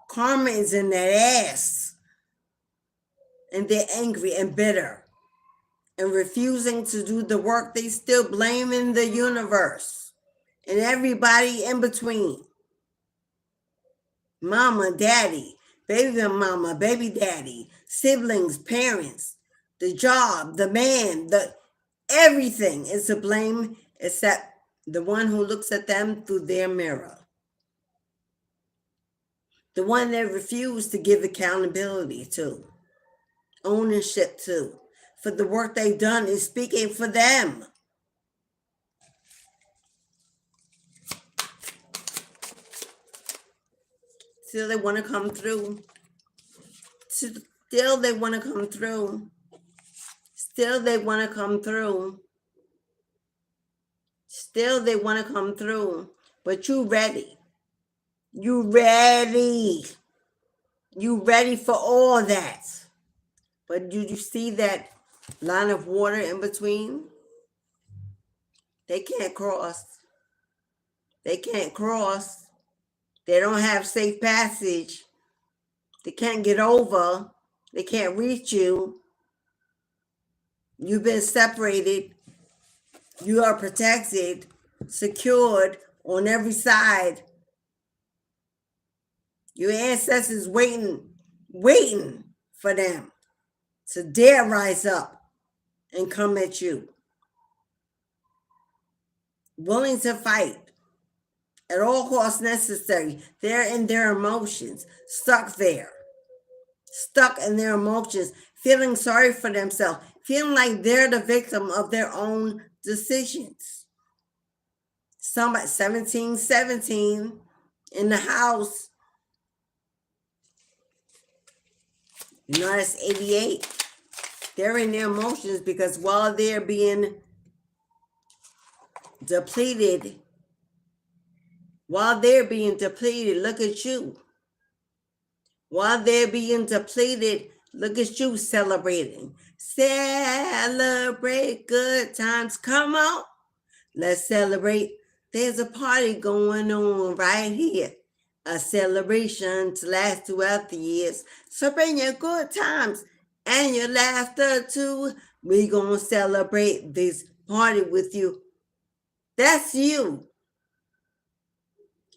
Karma is in their ass, and they're angry and bitter and refusing to do the work. They still blaming the universe and everybody in between. Mama, daddy, baby mama, baby daddy, siblings, parents, the job, the man, everything is to blame except the one who looks at them through their mirror. The one that refused to give accountability to, ownership to, for the work they've done is speaking for them. Still they want to come through. Still they want to come through. Still they want to come through. Still they want to come through. But you ready. You ready. You ready for all that. But do you see that line of water in between? They can't cross. They can't cross. They don't have safe passage. They can't get over. They can't reach you. You've been separated. You are protected, secured on every side. Your ancestors waiting for them to dare rise up and come at you. Willing to fight at all costs necessary. They're in their emotions, stuck there, stuck in their emotions, feeling sorry for themselves, feeling like they're the victim of their own decisions. Somebody, 1717 in the house. You know, that's 88. They're in their emotions because while they're being depleted, look at you. While they're being depleted, look at you celebrating. Celebrate good times. Come on. Let's celebrate. There's a party going on right here. a celebration to last throughout the years. So bring your good times and your laughter too. We're going to celebrate this party with you. That's you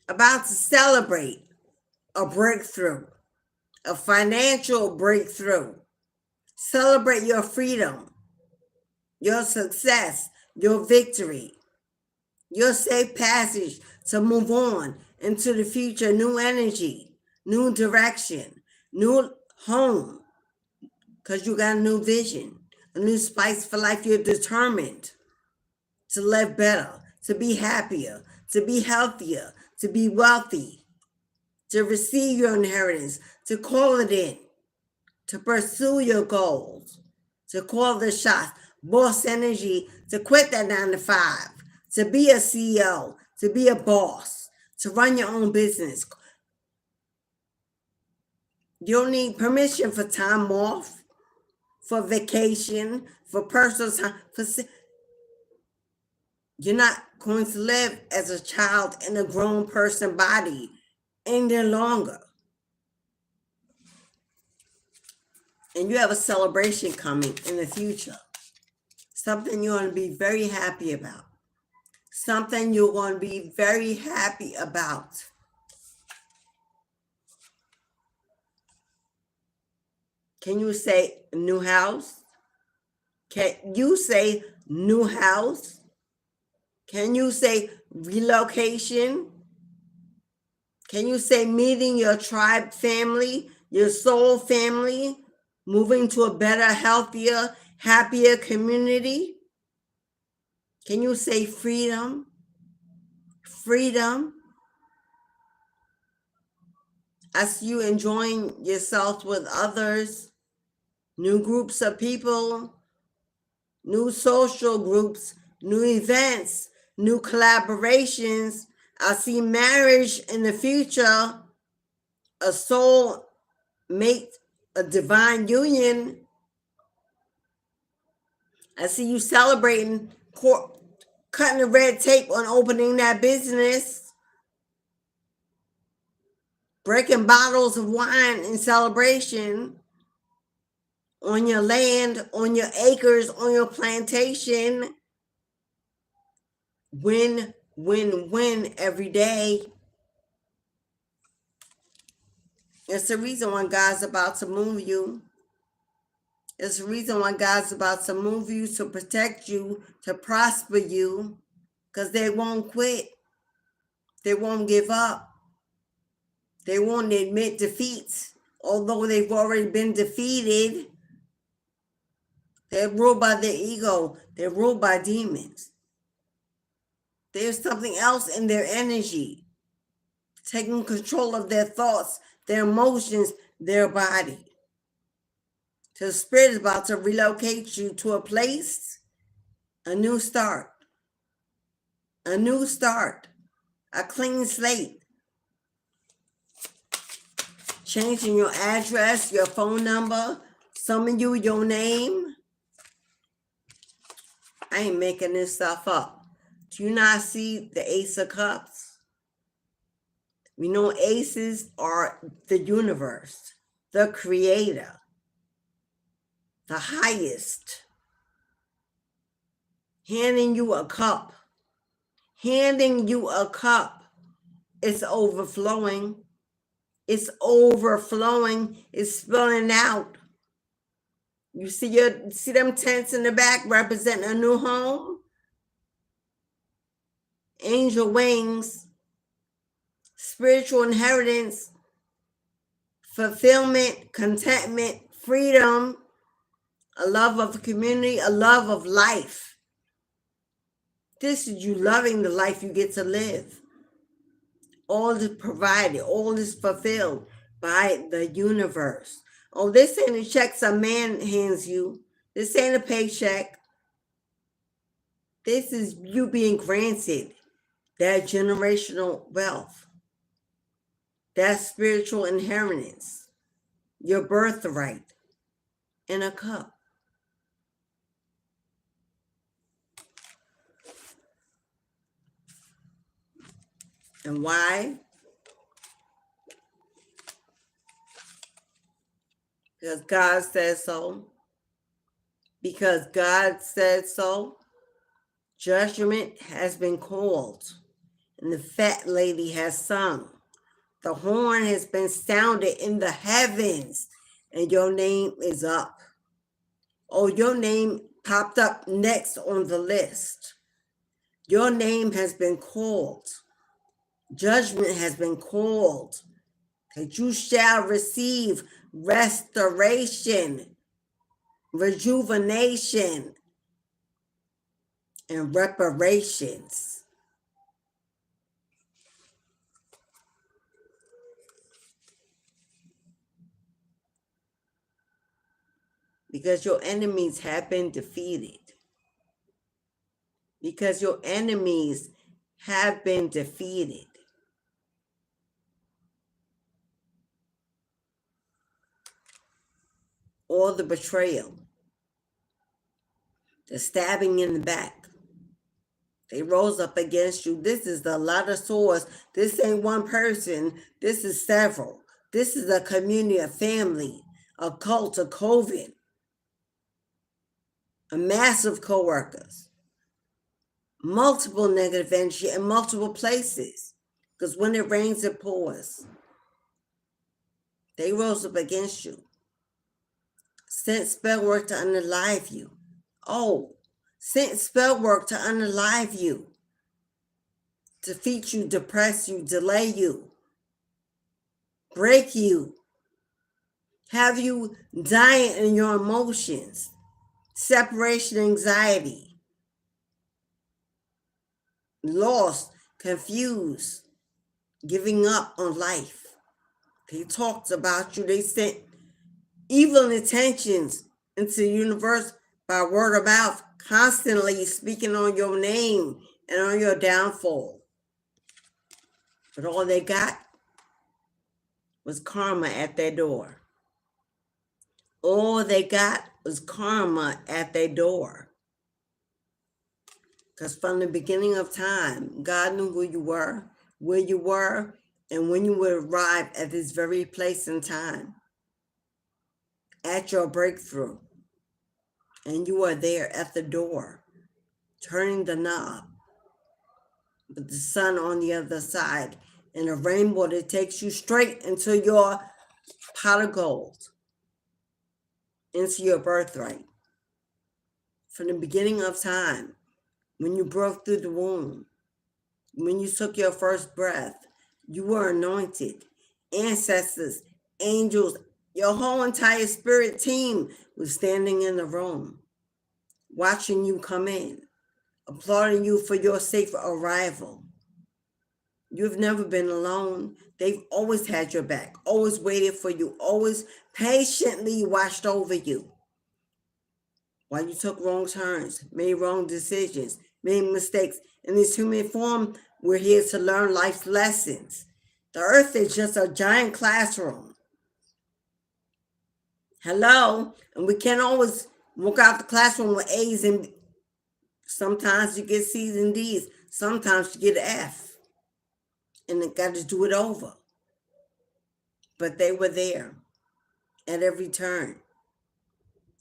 about to celebrate a breakthrough, a financial breakthrough. Celebrate your freedom, your success, your victory, your safe passage to move on into the future, new energy, new direction, new home, because you got a new vision, a new spice for life. You're determined to live better, to be happier, to be healthier, to be wealthy, to receive your inheritance, to call it in, to pursue your goals, to call the shots, boss energy, to quit that 9 to 5, to be a CEO, to be a boss, to run your own business. You don't need permission for time off, for vacation, for personal time. You're not going to live as a child in a grown person body any longer. And you have a celebration coming in the future. Something you're going to be very happy about. Something you're going to be very happy about. Can you say new house? Can you say new house? Can you say relocation? Can you say meeting your tribe family, your soul family, moving to a better, healthier, happier community? Can you say freedom? Freedom. I see you enjoying yourself with others, new groups of people, new social groups, new events, new collaborations. I see marriage in the future, a soul mate, a divine union. I see you celebrating, cutting the red tape on opening that business, breaking bottles of wine in celebration on your land, on your acres, on your plantation. Win, win, win every day. It's the reason why God's about to move you. It's the reason why God's about to move you, to protect you, to prosper you, because they won't quit. They won't give up. They won't admit defeat. Although they've already been defeated, they're ruled by their ego. They're ruled by demons. There's something else in their energy, taking control of their thoughts, their emotions, their body. So the Spirit is about to relocate you to a place, a new start, a new start, a clean slate. Changing your address, your phone number, some of you, your name. I ain't making this stuff up. Do you not see the Ace of Cups? We know aces are the universe, the creator, the highest. Handing you a cup. Handing you a cup. It's overflowing. It's overflowing. It's spilling out. You see them tents in the back representing a new home? Angel wings, spiritual inheritance, fulfillment, contentment, freedom, a love of community, a love of life. This is you loving the life you get to live. All is provided, all is fulfilled by the universe. Oh, this ain't a check some man hands you. This ain't a paycheck. This is you being granted that generational wealth, that spiritual inheritance, your birthright in a cup. And why? because God says so. Because God said so. Judgment has been called, and the fat lady has sung. The horn has been sounded in the heavens, and your name is up. Oh, your name popped up next on the list. Your name has been called. Judgment has been called. That you shall receive restoration, rejuvenation, and reparations. Because your enemies have been defeated. Because your enemies have been defeated. All the betrayal, the stabbing in the back, they rose up against you. This is a lot of swords. This ain't one person. This is several. This is a community, a family, a cult, a coven, a mass of co-workers, multiple negative energy in multiple places. Because when it rains, it pours. They rose up against you. Sent spell work to unalive you. Oh, sent spell work to unalive you. Defeat you, depress you, delay you, break you, have you dying in your emotions, separation anxiety, lost, confused, giving up on life. They talked about you. They sent evil intentions into the universe by word of mouth, constantly speaking on your name and on your downfall. But all they got was karma at their door. All they got was karma at their door. Because from the beginning of time, God knew who you were, where you were, and when you would arrive at this very place and time, at your breakthrough. And you are there at the door, turning the knob, with the sun on the other side, and a rainbow that takes you straight into your pot of gold, into your birthright. From the beginning of time, when you broke through the womb, when you took your first breath, you were anointed. Ancestors, angels, your whole entire spirit team was standing in the room, watching you come in, applauding you for your safe arrival. You've never been alone. They've always had your back, always waited for you, always patiently watched over you. While you took wrong turns, made wrong decisions, made mistakes. In this human form, we're here to learn life's lessons. The earth is just a giant classroom. Hello? And we can't always walk out the classroom with A's, and sometimes you get C's and D's. Sometimes you get an F. And they got to do it over. But they were there at every turn,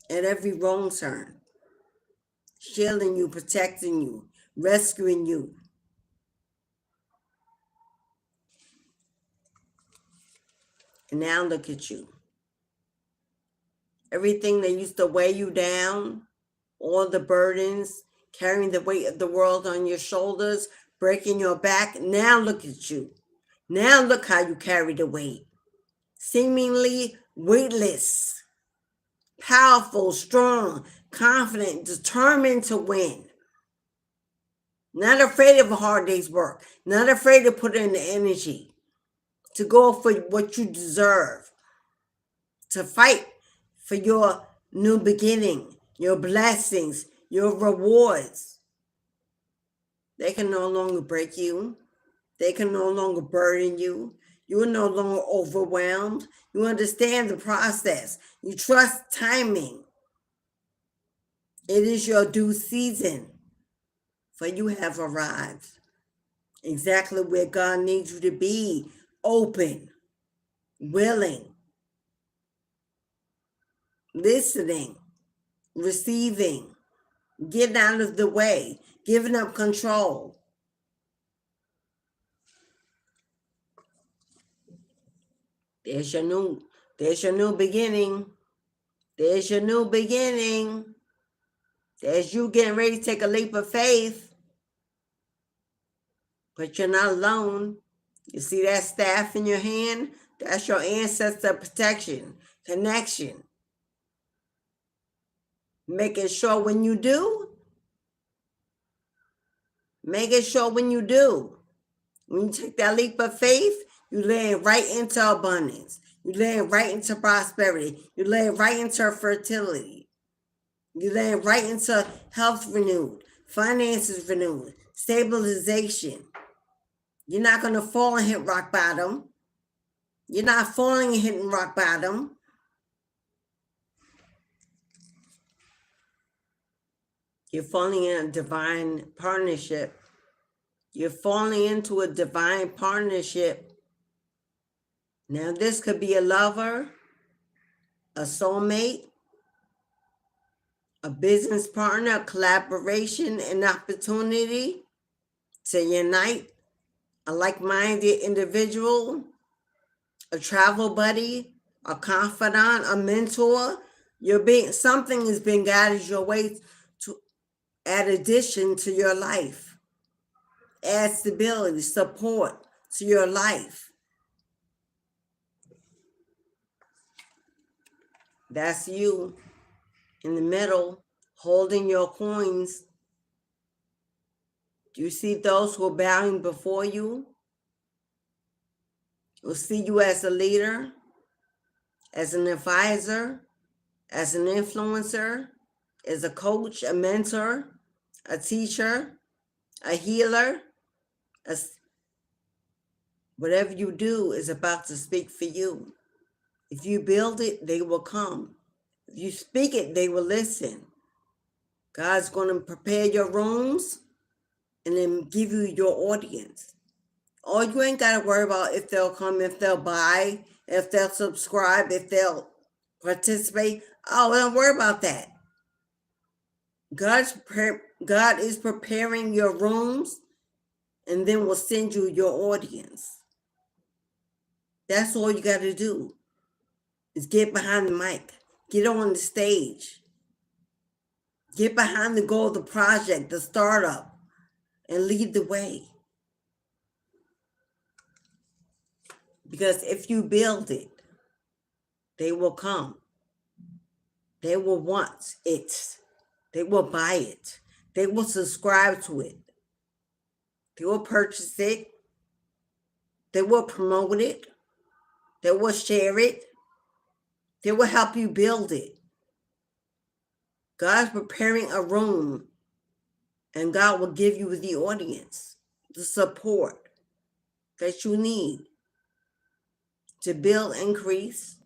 at every wrong turn, shielding you, protecting you, rescuing you. And now look at you. Everything that used to weigh you down, all the burdens, carrying the weight of the world on your shoulders, breaking your back. Now look at you. Now look how you carry the weight. Seemingly weightless, powerful, strong, confident, determined to win. Not afraid of a hard day's work. Not afraid to put in the energy. To go for what you deserve. To fight for your new beginning, your blessings, your rewards. They can no longer break you. They can no longer burden you. You are no longer overwhelmed. You understand the process. You trust timing. It is your due season, for you have arrived exactly where God needs you to be, open, willing, listening, receiving, getting out of the way, giving up control. There's your new beginning. There's your new beginning. There's you getting ready to take a leap of faith. But you're not alone. You see that staff in your hand? That's your ancestor protection, connection. Making sure when you do, when you take that leap of faith, you land right into abundance. You land right into prosperity. You land right into fertility. You land right into health renewed, finances renewed, stabilization. You're not going to fall and hit rock bottom. You're not falling and hitting rock bottom. You're falling in a divine partnership. You're falling into a divine partnership. Now, this could be a lover, a soulmate, a business partner, a collaboration, an opportunity to unite, a like-minded individual, a travel buddy, a confidant, a mentor. Something has been guided your way to add addition to your life, add stability, support to your life. That's you in the middle, holding your coins. Do you see those who are bowing before you? Who see you as a leader, as an advisor, as an influencer, as a coach, a mentor, a teacher, a healer. Whatever you do is about to speak for you. If you build it, they will come. If you speak it, they will listen. God's going to prepare your rooms and then give you your audience. Oh, you ain't got to worry about if they'll come, if they'll buy, if they'll subscribe, if they'll participate. Oh, don't worry about that. God is preparing your rooms and then will send you your audience. That's all you got to do is get behind the mic, get on the stage, get behind the goal of the project, the startup, and lead the way. Because if you build it, they will come. They will want it. They will buy it. They will subscribe to it. They will purchase it. They will promote it. They will share it. They will help you build it. God's preparing a room, and God will give you the audience, the support that you need to build increase,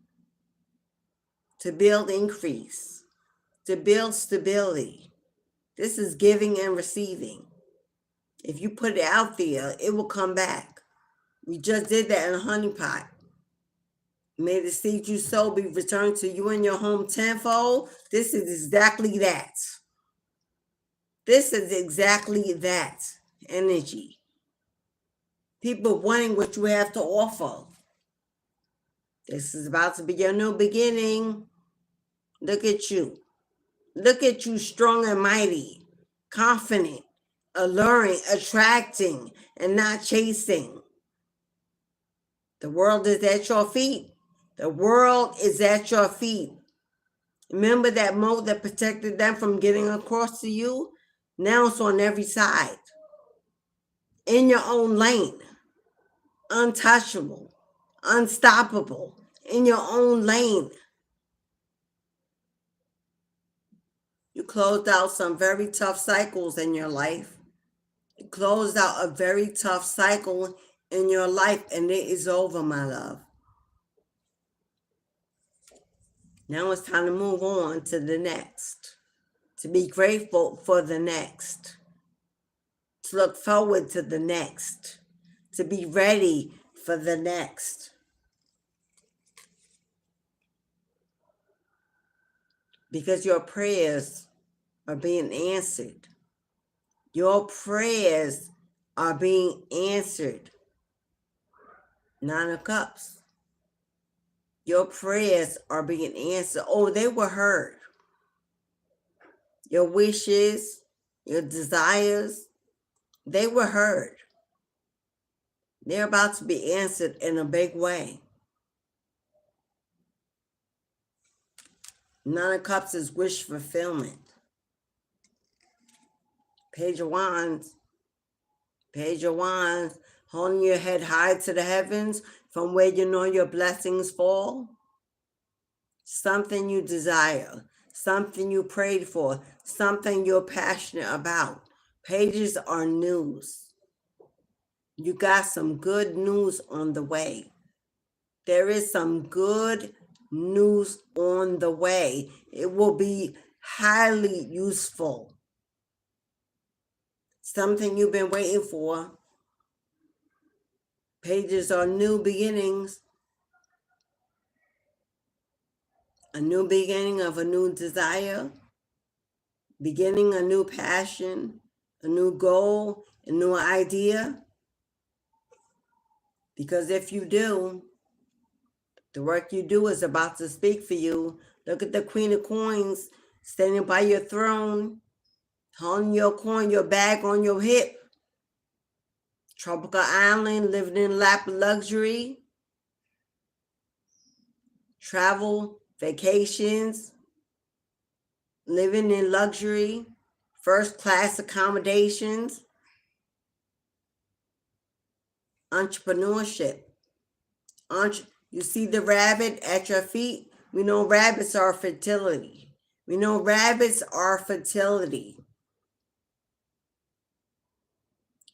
to build stability. This is giving and receiving. If you put it out there, it will come back. We just did that in a honeypot. May the seed you sow be returned to you in your home tenfold. This is exactly that. This is exactly that energy. People wanting what you have to offer. This is about to be your new beginning. Look at you. Look at you, strong and mighty, confident, alluring, attracting, and not chasing. The world is at your feet. The world is at your feet. Remember that moat that protected them from getting across to you? Now it's on every side. In your own lane. Untouchable. Unstoppable. In your own lane. You closed out some very tough cycles in your life. You closed out a very tough cycle in your life, and it is over, my love. Now it's time to move on to the next. To be grateful for the next. To look forward to the next. To be ready for the next. because your prayers are being answered. Your prayers are being answered. Nine of Cups. Your prayers are being answered. Oh, they were heard. Your wishes, your desires, they were heard. They're about to be answered in a big way. Nine of Cups is wish fulfillment. Page of Wands. Page of Wands. Holding your head high to the heavens from where you know your blessings fall. Something you desire. Something you prayed for. Something you're passionate about. Pages are news. You got some good news on the way. There is some good news on the way. It will be highly useful. Something you've been waiting for. Pages are new beginnings. A new beginning of a new desire. Beginning a new passion. A new goal. A new idea. Because if you do, the work you do is about to speak for you. Look at the Queen of Coins standing by your throne, holding your coin, your bag on your hip. Tropical island, living in lap luxury. Travel, vacations, living in luxury, first class accommodations, entrepreneurship. You see the rabbit at your feet? We know rabbits are fertility. We know rabbits are fertility.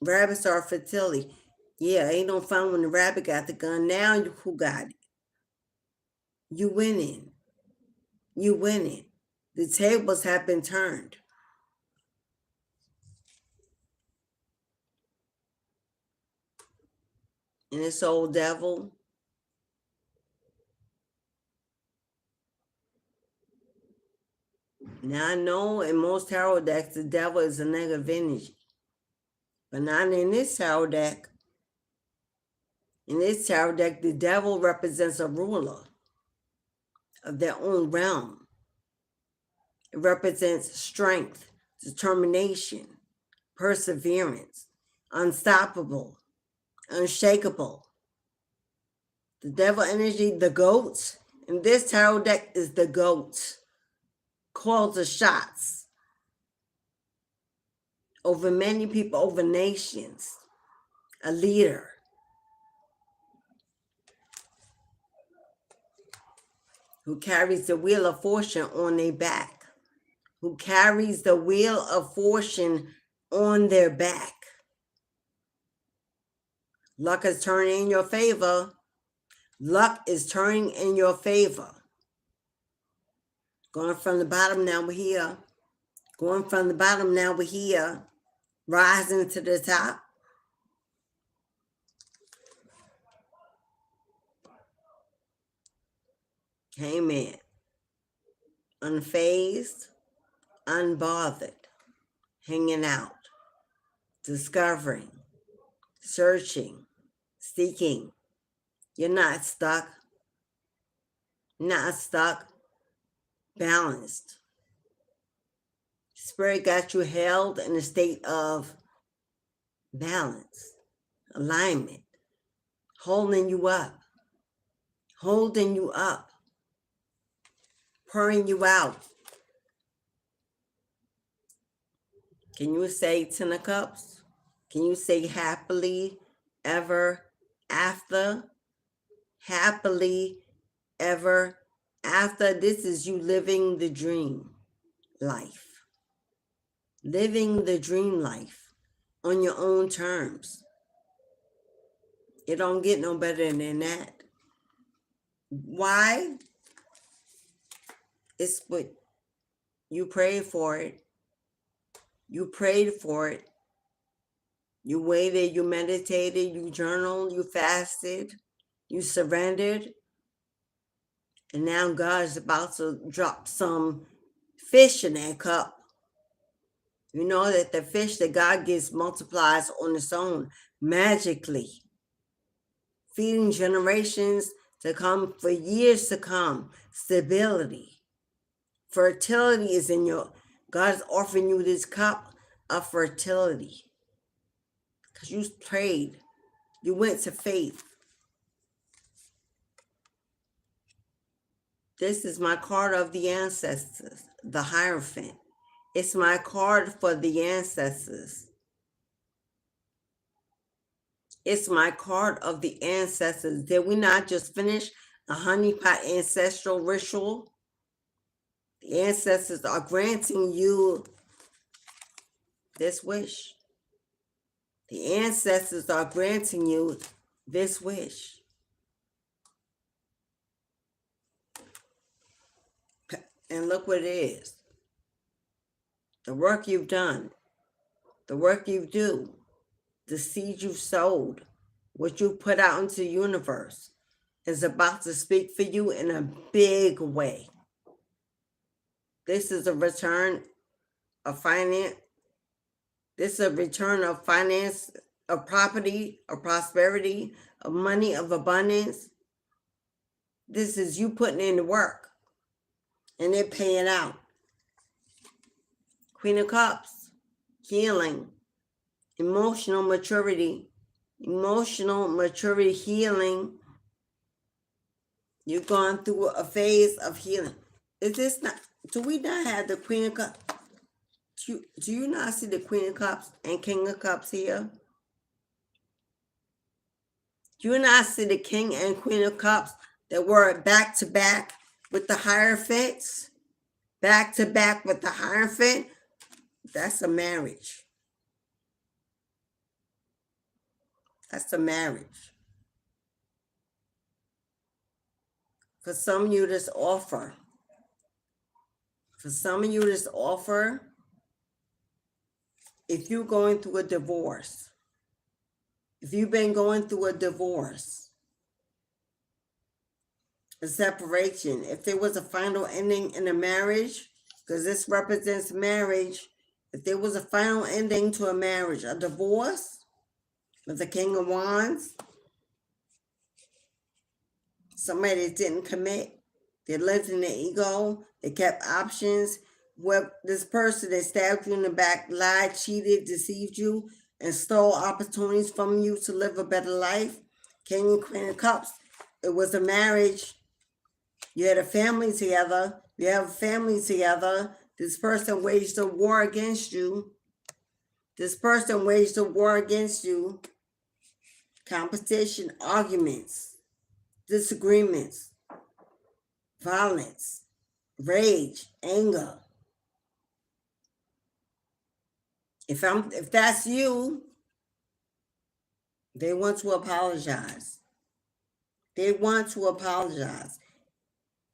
Rabbits are fertility. Yeah, ain't no fun when the rabbit got the gun. Now who got it? You winning. You winning. The tables have been turned. And this old devil, now I know in most tarot decks the devil is a negative energy. But not in this tarot deck. In this tarot deck, the devil represents a ruler of their own realm. It represents strength, determination, perseverance, unstoppable, unshakable. The devil energy, the goats. In this tarot deck is the goat. Calls the shots over many people, over nations. A leader. Who carries the wheel of fortune on their back. Who carries the wheel of fortune on their back. Luck is turning in your favor. Luck is turning in your favor. Going from the bottom, now we're here. Going from the bottom, now we're here. Rising to the top. Amen. Unfazed, unbothered, hanging out, discovering, searching, seeking. You're not stuck. Not stuck. Balanced. Spirit got you held in a state of balance, alignment, holding you up, pouring you out. Can you say 10 of Cups? Can you say happily ever after? Happily ever after. This is you living the dream life. Living the dream life on your own terms. It don't get no better than that. Why? It's what you prayed for it. You prayed for it. You waited, you meditated, you journaled, you fasted, you surrendered. And now God is about to drop some fish in that cup. You know that the fish that God gives multiplies on its own magically, feeding generations to come for years to come. Stability. Fertility is in your, God is offering you this cup of fertility. Because you prayed. You went to faith. This is my card of the ancestors, the Hierophant. It's my card for the ancestors. It's my card of the ancestors. Did we not just finish a honeypot ancestral ritual? The ancestors are granting you this wish. The ancestors are granting you this wish. And look what it is. The work you've done, the work you do, the seed you've sowed, what you put out into the universe is about to speak for you in a big way. This is a return of finance. This is a return of finance, of property, of prosperity, of money, of abundance. This is you putting in the work and it paying out. Queen of Cups, healing, emotional maturity, healing. You've gone through a phase of healing. Is this not, do we not have the Queen of Cups? Do you not see the Queen of Cups and King of Cups here? Do you not see the King and Queen of Cups that were back to back with the Hierophants? Back to back with the Hierophant? That's a marriage. That's a marriage. For some of you, this offer. For some of you, this offer, if you're going through a divorce, if you've been going through a divorce, a separation, if there was a final ending in a marriage, because this represents marriage, if there was a final ending to a marriage, a divorce with the King of Wands, somebody that didn't commit, they lived in their ego, they kept options. Well, this person that stabbed you in the back, lied, cheated, deceived you, and stole opportunities from you to live a better life. King and Queen of Cups, it was a marriage. You had a family together. You have a family together. This person waged a war against you. This person waged a war against you. Competition, arguments, disagreements, violence, rage, anger. If that's you, they want to apologize. They want to apologize.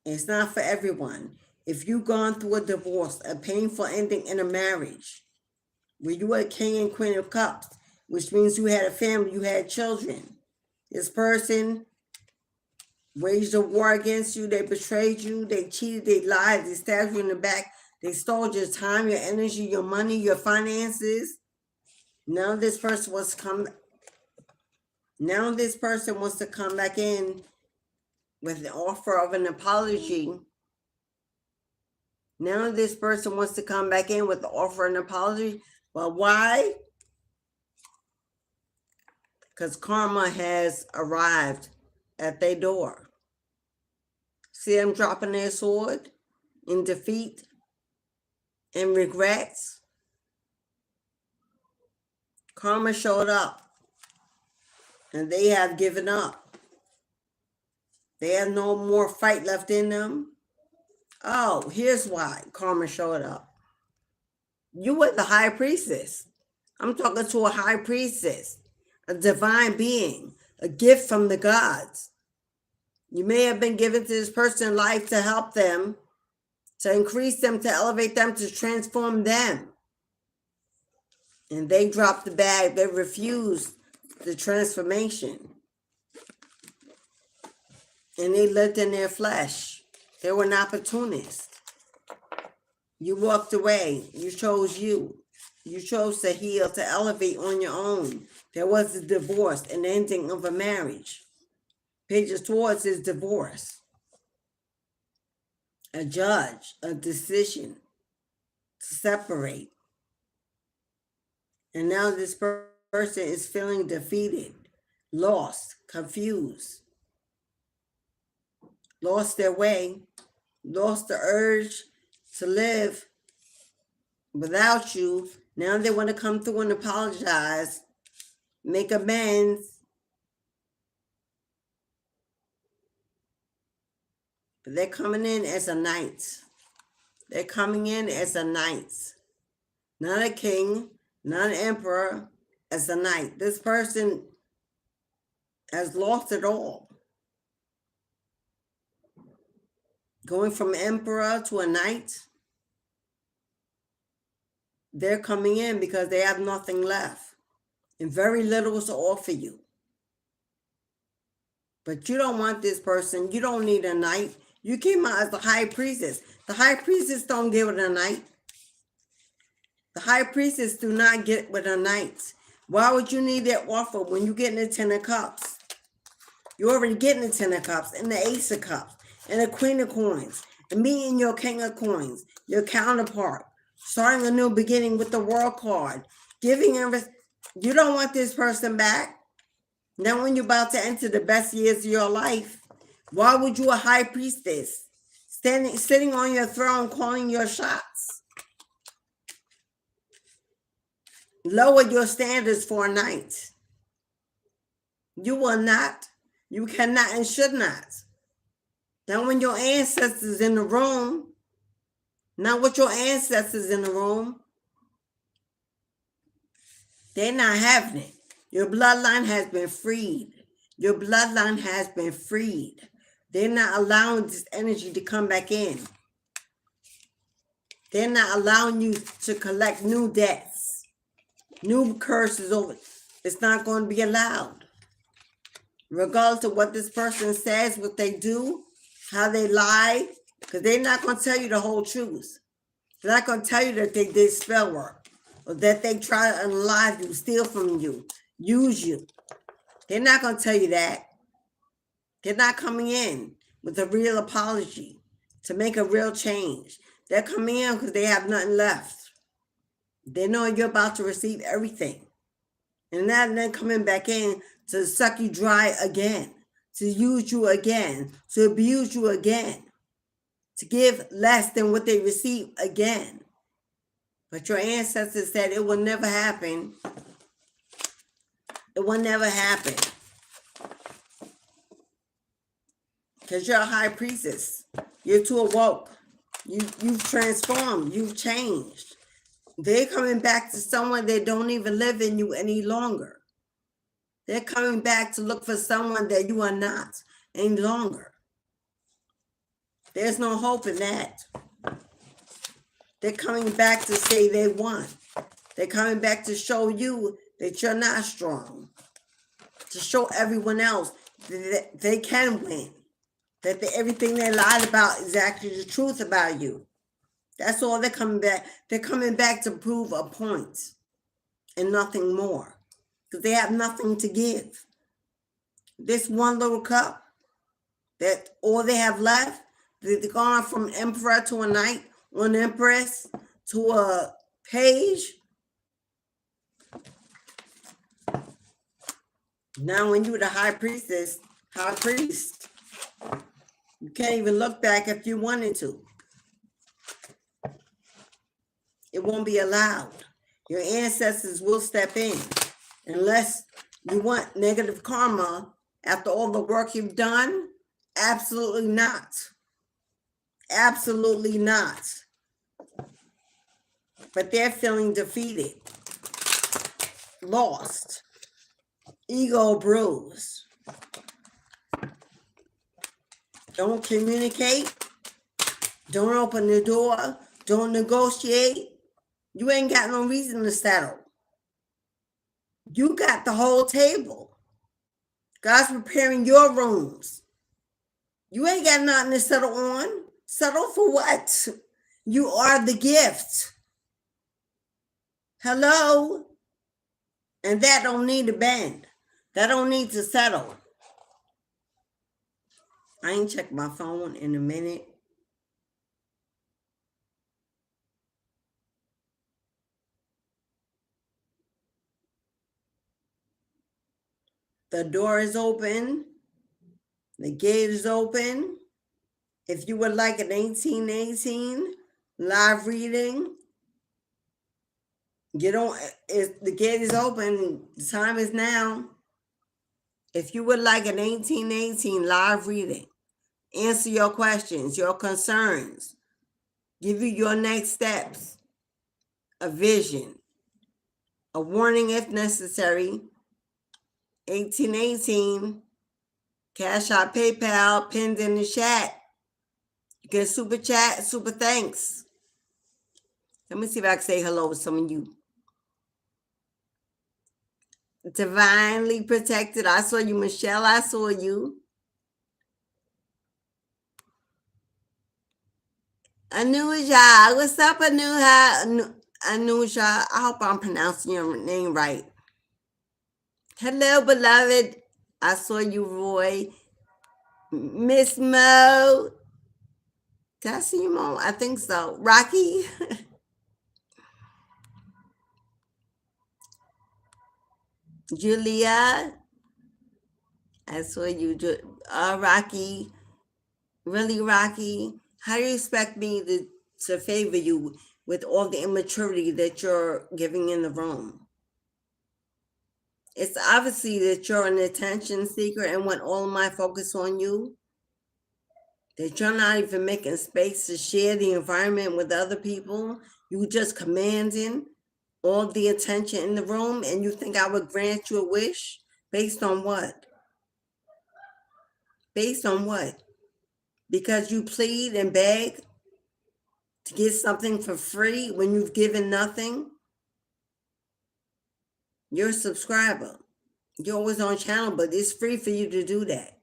It's not for everyone. If you've gone through a divorce, a painful ending in a marriage, where you were King and Queen of Cups, which means you had a family, you had children. This person waged a war against you, they betrayed you, they cheated, they lied, they stabbed you in the back, they stole your time, your energy, your money, your finances. Now this person wants to come back in with the offer of an apology. Now this person wants to come back in with the offer of an apology. Well, why? Because karma has arrived at their door. See them dropping their sword in defeat and regrets. Karma showed up and they have given up. They have no more fight left in them. Oh, here's why karma showed up. You were the high priestess. I'm talking to a high priestess, a divine being, a gift from the gods. You may have been given to this person in life to help them, to increase them, to elevate them, to transform them. And they dropped the bag. They refused the transformation. And they lived in their flesh. They were an opportunist. You walked away. You chose you. You chose to heal, to elevate on your own. There was a divorce, an ending of a marriage. Pages towards is divorce. A judge, a decision to separate. And now this person is feeling defeated, lost, confused, lost their way, lost the urge to live without you. Now they want to come through and apologize, make amends. But they're coming in as a knight. They're coming in as a knight. Not a king, not an emperor, as a knight. This person has lost it all. Going from emperor to a knight, they're coming in because they have nothing left and very little to offer you. But you don't want this person. You don't need a knight. You came out as the high priestess. The high priestess don't get with a knight. The high priestess do not get with a knight. Why would you need that offer when you get in the 10 of cups? You're already getting the 10 of cups and the ace of cups and the queen of coins and meeting your king of coins, your counterpart, starting a new beginning with the world card, giving and you don't want this person back. Now when you're about to enter the best years of your life, why would you, a high priestess, sitting on your throne calling your shots? Lower your standards for a night. You will not, you cannot and should not. Now when your ancestors in the room, not with your ancestors in the room, they're not having it. Your bloodline has been freed. Your bloodline has been freed. They're not allowing this energy to come back in. They're not allowing you to collect new debts, new curses over. It's not going to be allowed. Regardless of what this person says, what they do, how they lie, because they're not going to tell you the whole truth. They're not going to tell you that they did spell work or that they try to unalive you, steal from you, use you. They're not going to tell you that. They're not coming in with a real apology to make a real change. They're coming in because they have nothing left. They know you're about to receive everything. And now they're coming back in to suck you dry again, to use you again, to abuse you again, to give less than what they receive again. But your ancestors said it will never happen. It will never happen. Because you're a high priestess. You're too awoke. You've transformed. You've changed. They're coming back to someone that don't even live in you any longer. They're coming back to look for someone that you are not any longer. There's no hope in that. They're coming back to say they won. They're coming back to show you that you're not strong. To show everyone else that they can win. That everything they lied about is actually the truth about you. That's all they're coming back. They're coming back to prove a point and nothing more. Because they have nothing to give. This one little cup, that all they have left, they've gone from emperor to a knight, or an empress to a page. Now when you're the high priestess, high priest, you can't even look back if you wanted to. It won't be allowed. Your ancestors will step in. Unless you want negative karma after all the work you've done, absolutely not. Absolutely not. But they're feeling defeated, lost, ego bruised. Don't communicate. Don't open the door. Don't negotiate. You ain't got no reason to settle. You got the whole table. God's preparing your rooms. You ain't got nothing to settle on. Settle for what? You are the gift. Hello? And that don't need to bend. That don't need to settle. I ain't checked my phone in a minute. The door is open. The gate is open. If you would like an 1818 live reading, get on. The gate is open. The time is now. If you would like an 1818 live reading, answer your questions, your concerns, give you your next steps, a vision, a warning if necessary, 1818, Cashapp, PayPal, pinned in the chat. You can super chat, super thanks. Let me see if I can say hello to some of you. Divinely protected. I saw you, Michelle. I saw you. Anuja. What's up, Anuja? Anuja. I hope I'm pronouncing your name right. Hello, beloved. I saw you, Roy. Miss Mo. Did I see you, Mo? I think so. Rocky. Julia. I saw you, Rocky. Really, Rocky? How do you expect me to favor you with all the immaturity that you're giving in the room? It's obviously that you're an attention seeker and want all of my focus on you. That you're not even making space to share the environment with other people. You just commanding all the attention in the room, and you think I would grant you a wish? Based on what? Based on what? Because you plead and beg to get something for free when you've given nothing? You're a subscriber. You're always on channel, but it's free for you to do that.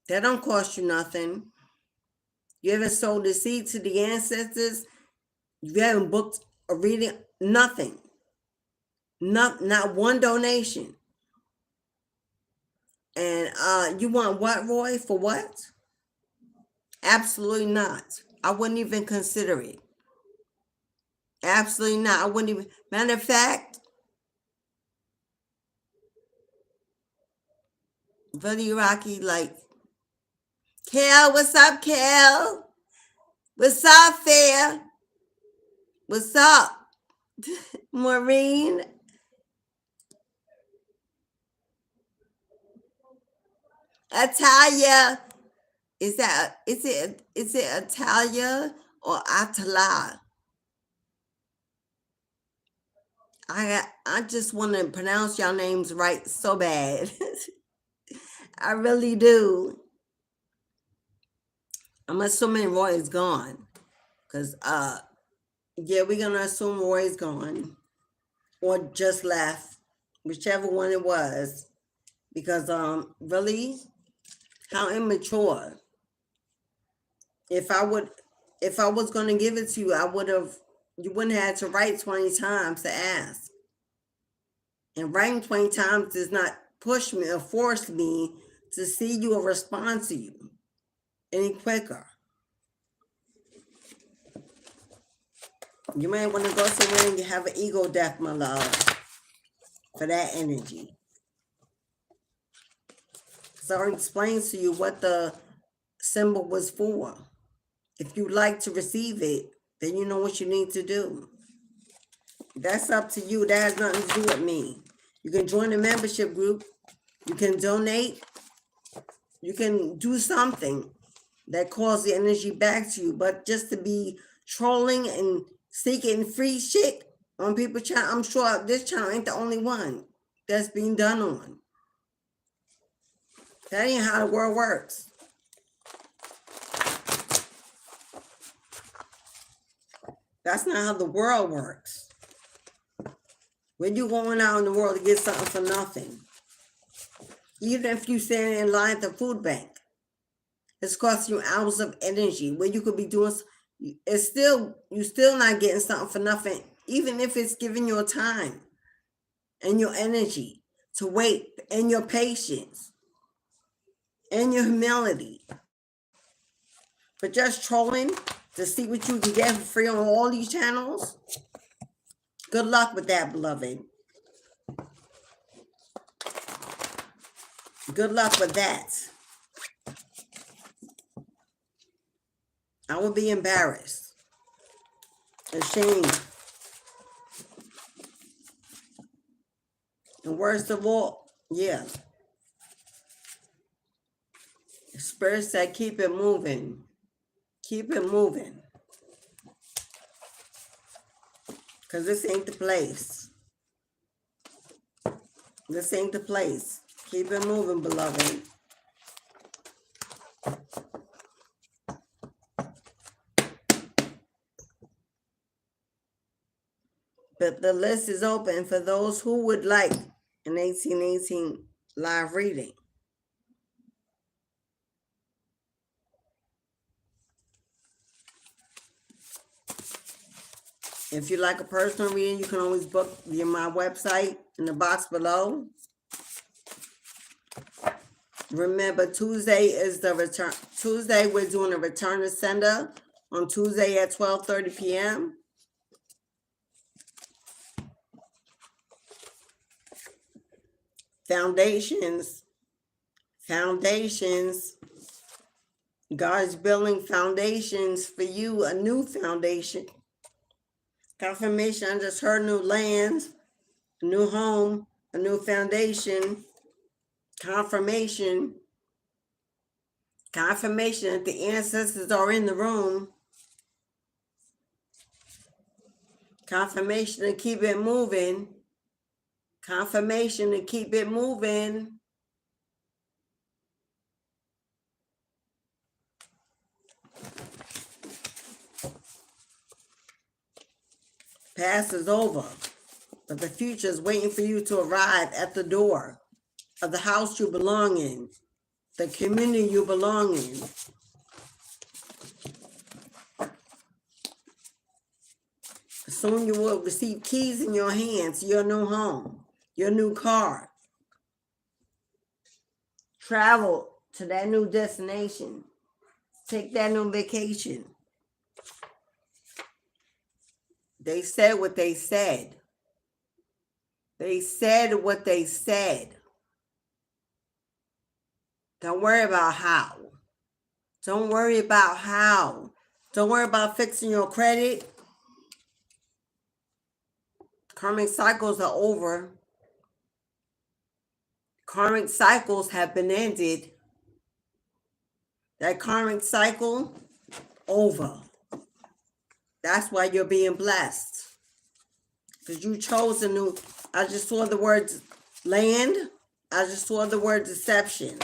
That don't cost you nothing. You haven't sold a seed to the ancestors. You haven't booked a reading. Nothing. Not one donation. And you want what, Roy? For what? Absolutely not. I wouldn't even consider it. Absolutely not. I wouldn't even. Matter of fact, Buddy Rocky, like, Kel, what's up, Kel? What's up, Fair? What's up, Maureen? Atalia. Is it Atalia or Atala? I just want to pronounce y'all names right so bad. I really do. I'm assuming Roy is gone. Cause yeah, we're gonna assume Roy's gone. Or just left. Whichever one it was. Because really, how immature. If I was gonna give it to you, you wouldn't have to write 20 times to ask. And writing 20 times does not push me or force me to see you or respond to you any quicker. You may want to go somewhere and have an ego death, my love, for that energy. So I already explained to you what the symbol was for. If you like to receive it, then you know what you need to do. That's up to you. That has nothing to do with me. You can join the membership group. You can donate. You can do something that calls the energy back to you. But just to be trolling and seeking free shit on people's channel, I'm sure this channel ain't the only one that's being done on. That ain't how the world works. That's not how the world works. When you going out in the world to get something for nothing, even if you stand in line at the food bank, it's costing you hours of energy where you could be doing It's still, you still not getting something for nothing, even if it's giving your time and your energy to wait, and your patience and your humility. But just trolling to see what you can get for free on all these channels, good luck with that, beloved. Good luck with that. I would be embarrassed, ashamed, and worst of all, yeah. Spirit said, keep it moving. Keep it moving. Because this ain't the place. This ain't the place. Keep it moving, beloved. But the list is open for those who would like an 1818 live reading. If you like a personal reading, you can always book via my website in the box below. Remember, Tuesday is the return. Tuesday, we're doing a return to sender on Tuesday at 12:30 p.m. Foundations. God's building foundations for you, a new foundation. Confirmation, I just heard new lands, a new home, a new foundation. Confirmation that the ancestors are in the room. Confirmation to keep it moving. Confirmation to keep it moving. Past is over, but the future is waiting for you to arrive at the door of the house you belong in, the community you belong in. Soon you will receive keys in your hands to your new home, your new car. Travel to that new destination. Take that new vacation. They said what they said. They said what they said. Don't worry about how. Don't worry about how. Don't worry about fixing your credit. Karmic cycles are over. Karmic cycles have been ended. That karmic cycle, over. That's why you're being blessed. Because you chose a new, I just saw the word land. I just saw the word deception.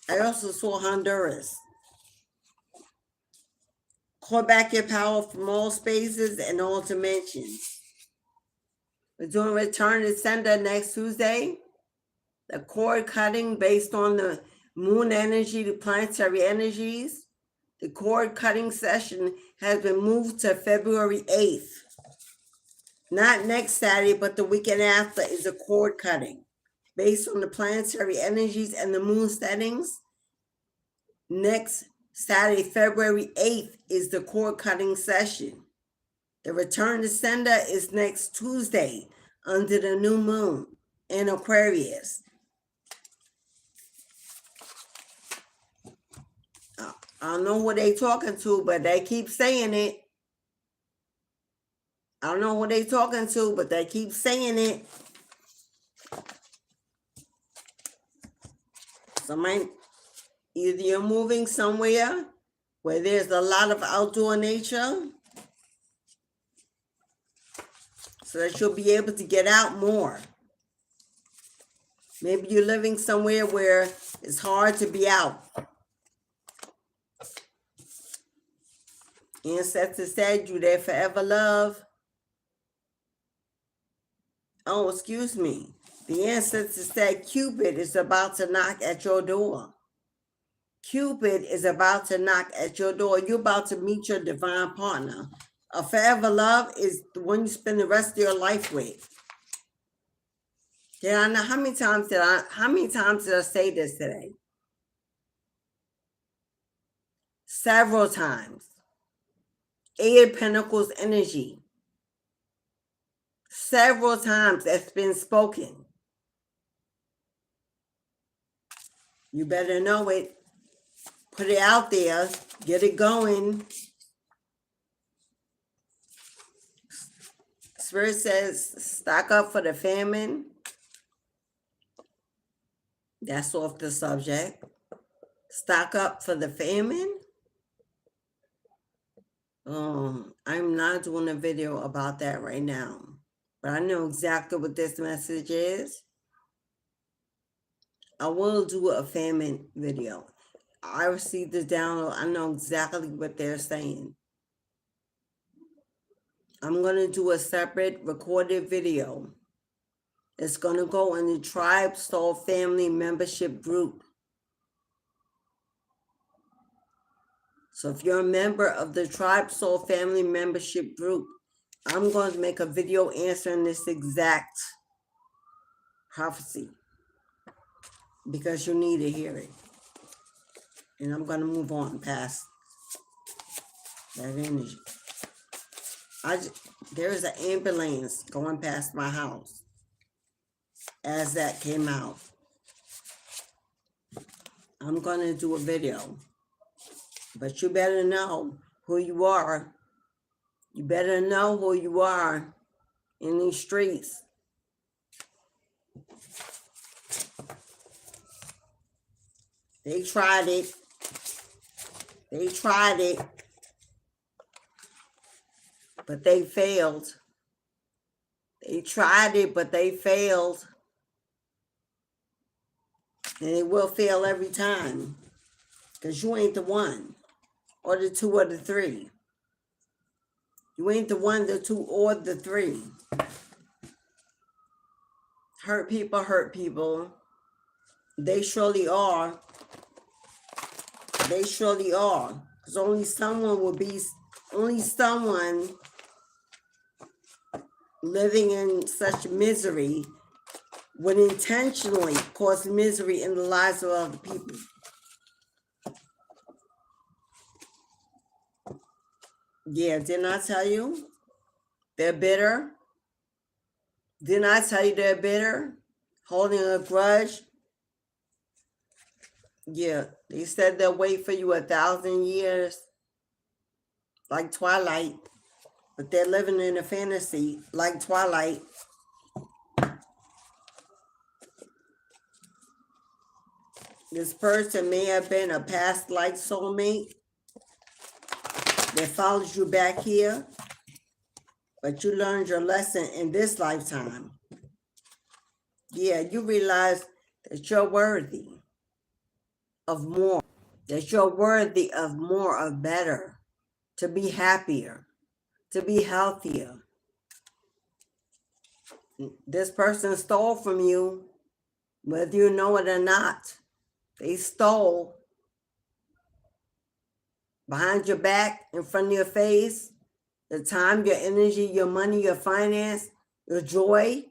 I also saw Honduras. Call back your power from all spaces and all dimensions. We're doing return to sender next Tuesday. The cord cutting based on the moon energy, the planetary energies. The cord cutting session has been moved to February 8th. Not next Saturday, but the weekend after is a cord cutting based on the planetary energies and the moon settings. Next Saturday, February 8th is the cord cutting session. The return to sender is next Tuesday under the new moon in Aquarius. I don't know who they talking to, but they keep saying it. I don't know who they talking to, but they keep saying it. Somebody, either you're moving somewhere where there's a lot of outdoor nature so that you'll be able to get out more. Maybe you're living somewhere where it's hard to be out. Ancestors said you there forever, love. Oh, excuse me. The ancestors said Cupid is about to knock at your door. Cupid is about to knock at your door. You're about to meet your divine partner. A forever love is the one you spend the rest of your life with. Did I know how many times did I say this today? Several times. Eight of Pentacles energy. Several times that's been spoken. You better know it. Put it out there. Get it going. Spirit says, stock up for the famine. That's off the subject. Stock up for the famine. I'm not doing a video about that right now. But I know exactly what this message is. I will do a famine video. I received the download. I know exactly what they're saying. I'm going to do a separate recorded video. It's going to go in the Tribe Soul Family membership group. So if you're a member of the Tribe Soul Family membership group, I'm going to make a video answering this exact prophecy because you need to hear it. And I'm going to move on past that energy. There is an ambulance going past my house as that came out. I'm going to do a video. But you better know who you are. You better know who you are in these streets. They tried it. They tried it. But they failed. They tried it, but they failed. And they will fail every time. Because you ain't the one. Or the two or the three. You ain't the one, the two, or the three. Hurt people hurt people. They surely are. They surely are. Because only someone living in such misery would intentionally cause misery in the lives of other people. Yeah, didn't I tell you? They're bitter. Didn't I tell you they're bitter? Holding a grudge. Yeah, they said they'll wait for you 1,000 years. Like Twilight. But they're living in a fantasy like Twilight. This person may have been a past life soulmate that follows you back here, but you learned your lesson in this lifetime. Yeah, you realize that you're worthy of more, that you're worthy of more, of better, to be happier, to be healthier. This person stole from you, whether you know it or not. They stole behind your back, in front of your face, your time, your energy, your money, your finance, your joy.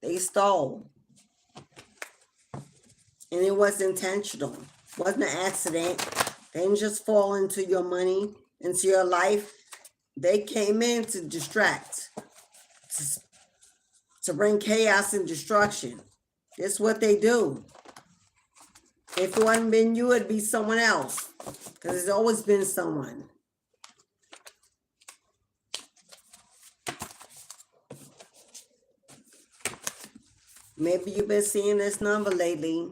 They stole. And it was intentional. It wasn't an accident. They didn't just fall into your money, into your life. They came in to distract, to bring chaos and destruction. That's what they do. If it wasn't been you, it'd be someone else. Because it's always been someone. Maybe you've been seeing this number lately.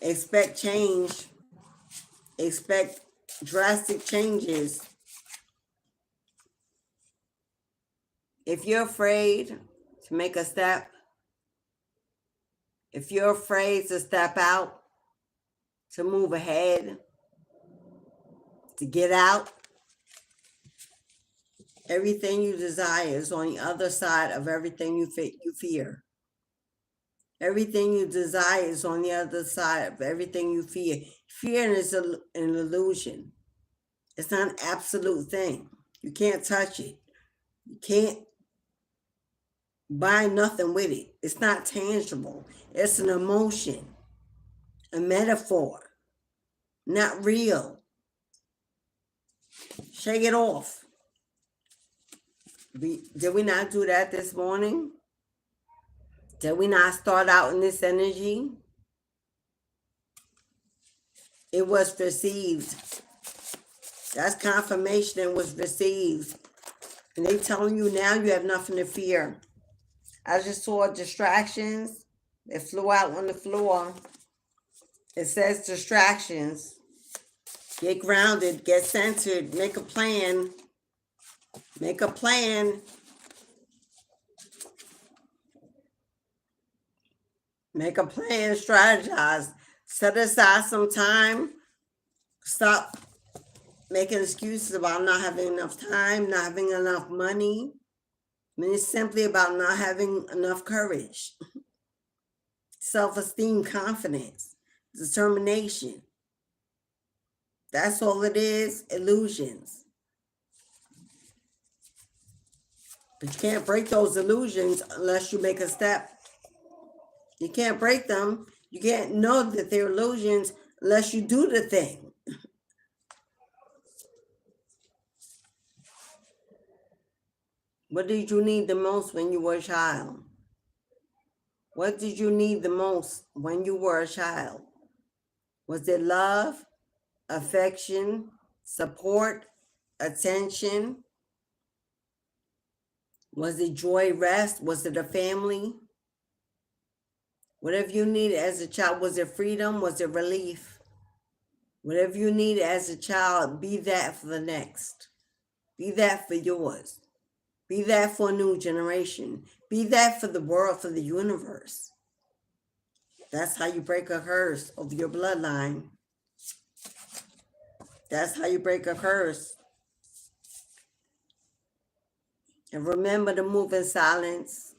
Expect change. Expect drastic changes. If you're afraid to make a step, if you're afraid to step out, to move ahead, to get out, everything you desire is on the other side of everything you fear. Everything you desire is on the other side of everything you fear. Fear is an illusion. It's not an absolute thing. You can't touch it. You can't buy nothing with it. It's not tangible. It's an emotion, a metaphor, not real. Shake it off. Did we not do that this morning? Did we not start out in this energy? It was received. That's confirmation. It was received. And they telling you now you have nothing to fear. I just saw distractions. They flew out on the floor. It says distractions. Get grounded. Get centered. Make a plan. Make a plan. Make a plan. Strategize. Set aside some time. Stop making excuses about not having enough time, not having enough money. I mean, it's simply about not having enough courage, self-esteem, confidence, determination. That's all it is, illusions. But you can't break those illusions unless you make a step. You can't break them. You can't know that they're illusions unless you do the thing. What did you need the most when you were a child? What did you need the most when you were a child? Was it love, affection, support, attention? Was it joy, rest? Was it a family? Whatever you needed as a child, was it freedom? Was it relief? Whatever you needed as a child, be that for the next. Be that for yours. Be that for a new generation. Be that for the world, for the universe. That's how you break a curse of your bloodline. That's how you break a curse. And remember to move in silence.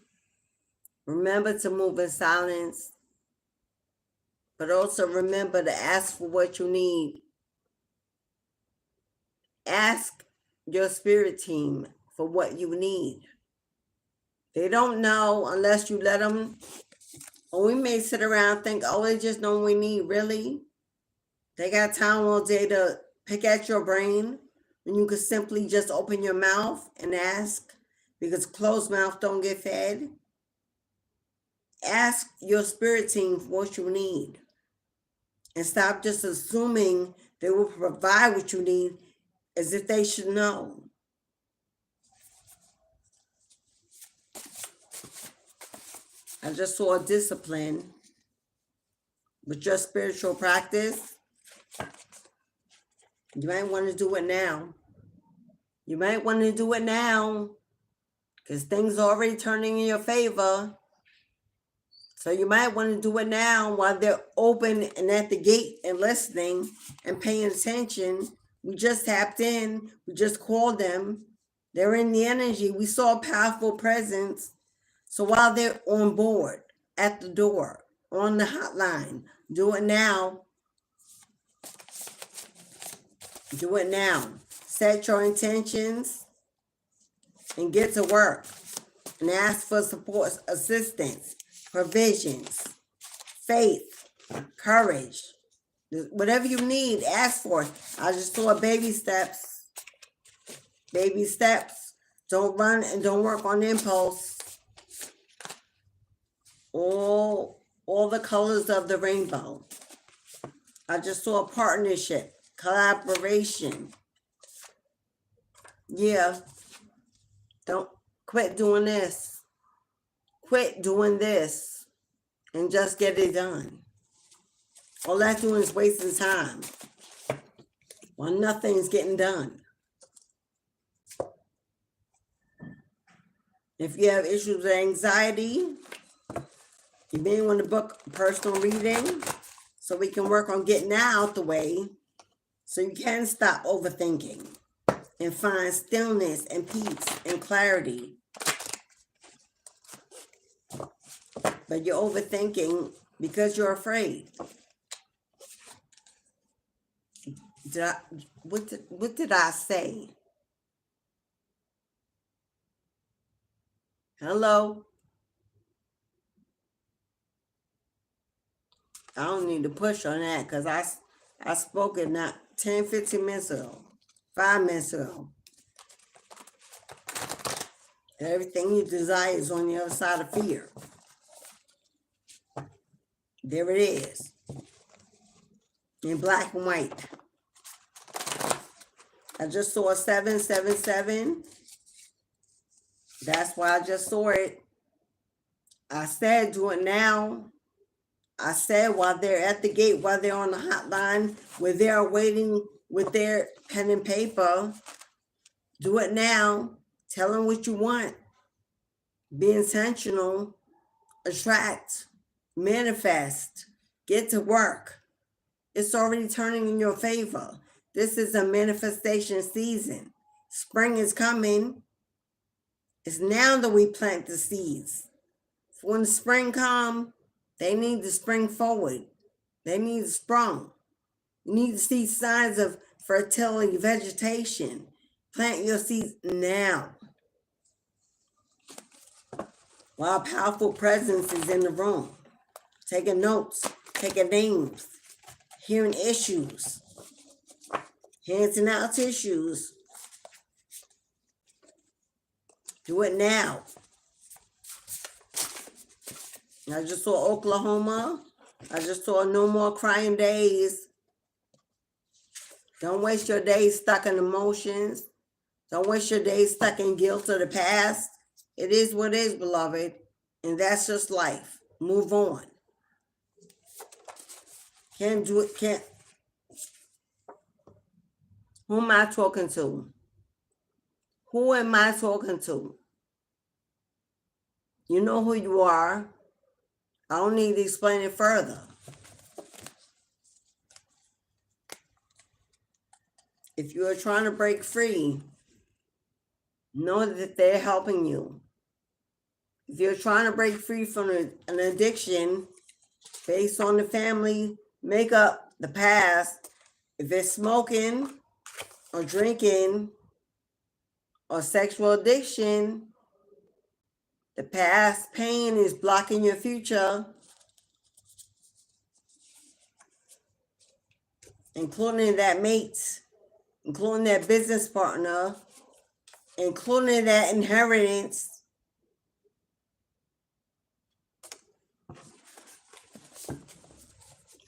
Remember to move in silence. But also remember to ask for what you need. Ask your spirit team for what you need. They don't know unless you let them. Or we may sit around and think, oh, they just know what we need. Really? They got time all day to pick at your brain when you could simply just open your mouth and ask, because closed mouth don't get fed. Ask your spirit team for what you need. And stop just assuming they will provide what you need as if they should know. I just saw a discipline with your spiritual practice. You might want to do it now. You might want to do it now because things are already turning in your favor. So you might want to do it now while they're open and at the gate and listening and paying attention. We just tapped in. We just called them. They're in the energy. We saw a powerful presence. So while they're on board, at the door, on the hotline, do it now. Do it now. Set your intentions and get to work. And ask for support, assistance, provisions, faith, courage. Whatever you need, ask for it. I just saw baby steps. Baby steps. Don't run and don't work on impulse. All the colors of the rainbow. I just saw a partnership, collaboration. Yeah. Don't quit doing this. Quit doing this and just get it done. All that's doing is wasting time while nothing's getting done. If you have issues with anxiety, you may want to book a personal reading so we can work on getting that out the way so you can stop overthinking and find stillness and peace and clarity. But you're overthinking because you're afraid. What did I say? Hello? I don't need to push on that because I spoke it not 10, 15 minutes ago, 5 minutes ago. Everything you desire is on the other side of fear. There it is. In black and white. I just saw 777. That's why I just saw it. I said do it now. I said while they're at the gate, while they're on the hotline, where they're waiting with their pen and paper, do it now. Tell them what you want. Be intentional. Attract. Manifest. Get to work. It's already turning in your favor. This is a manifestation season. Spring is coming. It's now that we plant the seeds. When the spring comes, they need to spring forward. They need to sprung. You need to see signs of fertility, vegetation. Plant your seeds now. While powerful presence is in the room. Taking notes, taking names, hearing issues, handing out tissues. Do it now. I just saw Oklahoma. I just saw no more crying days. Don't waste your days stuck in emotions. Don't waste your days stuck in guilt of the past. It is what it is, beloved. And that's just life. Move on. Can't do it, can't. Who am I talking to? Who am I talking to? You know who you are. I don't need to explain it further. If you are trying to break free, know that they're helping you. If you're trying to break free from an addiction based on the family makeup, the past, if it's smoking or drinking or sexual addiction, the past pain is blocking your future, including that mate, including that business partner, including that inheritance.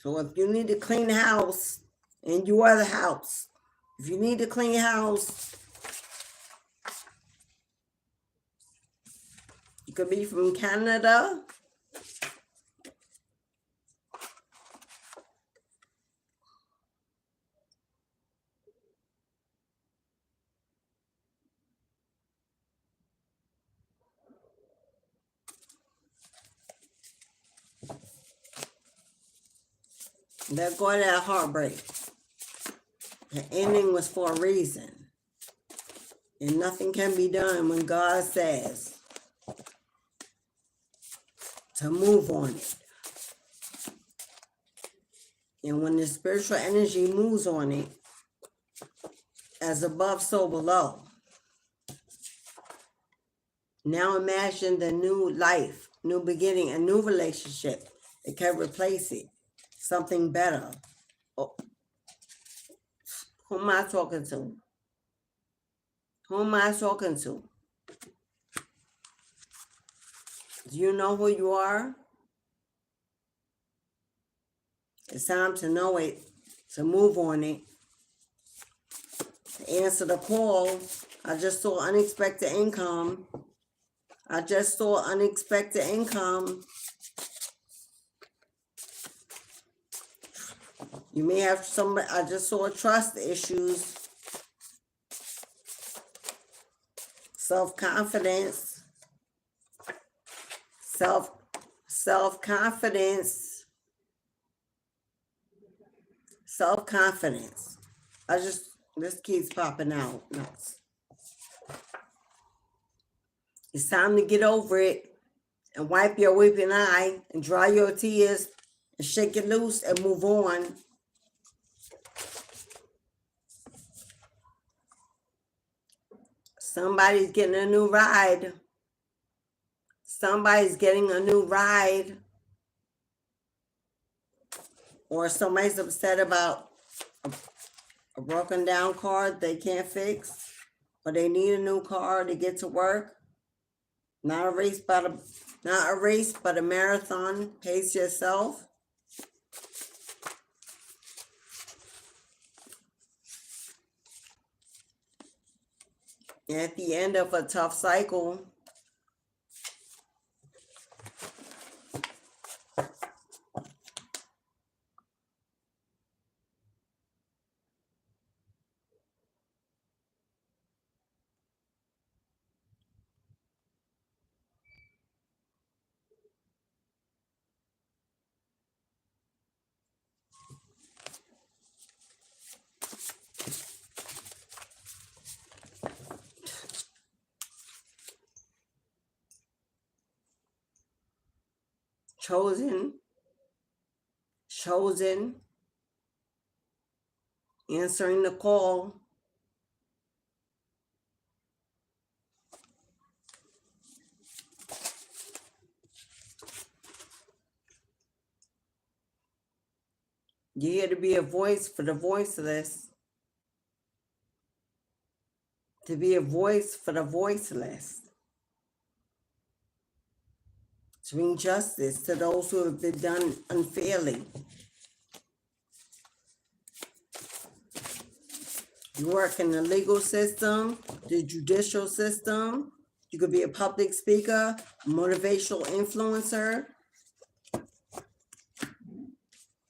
So if you need to clean the house, and you are the house, if you need to clean your house, you could be from Canada, let go of that heartbreak. The ending was for a reason. And nothing can be done when God says to move on it. And when the spiritual energy moves on it, as above, so below. Now imagine the new life, new beginning, a new relationship that can replace it. Something better. Oh. Who am I talking to? Who am I talking to? Do you know who you are? It's time to know it, to move on it, to answer the call. I just saw unexpected income. I just saw unexpected income. You may have somebody, I just saw trust issues, self-confidence, self-confidence, self-confidence. This keeps popping out. It's time to get over it. and wipe your weeping eye and dry your tears and shake it loose and move on. Somebody's getting a new ride. Somebody's getting a new ride. Or somebody's upset about a broken down car they can't fix. Or they need a new car to get to work. Not a race, but a marathon. Pace yourself. And at the end of a tough cycle, chosen, answering the call. You're here to be a voice for the voiceless. To be a voice for the voiceless. To bring justice to those who have been done unfairly. You work in the legal system, the judicial system. You could be a public speaker, a motivational influencer.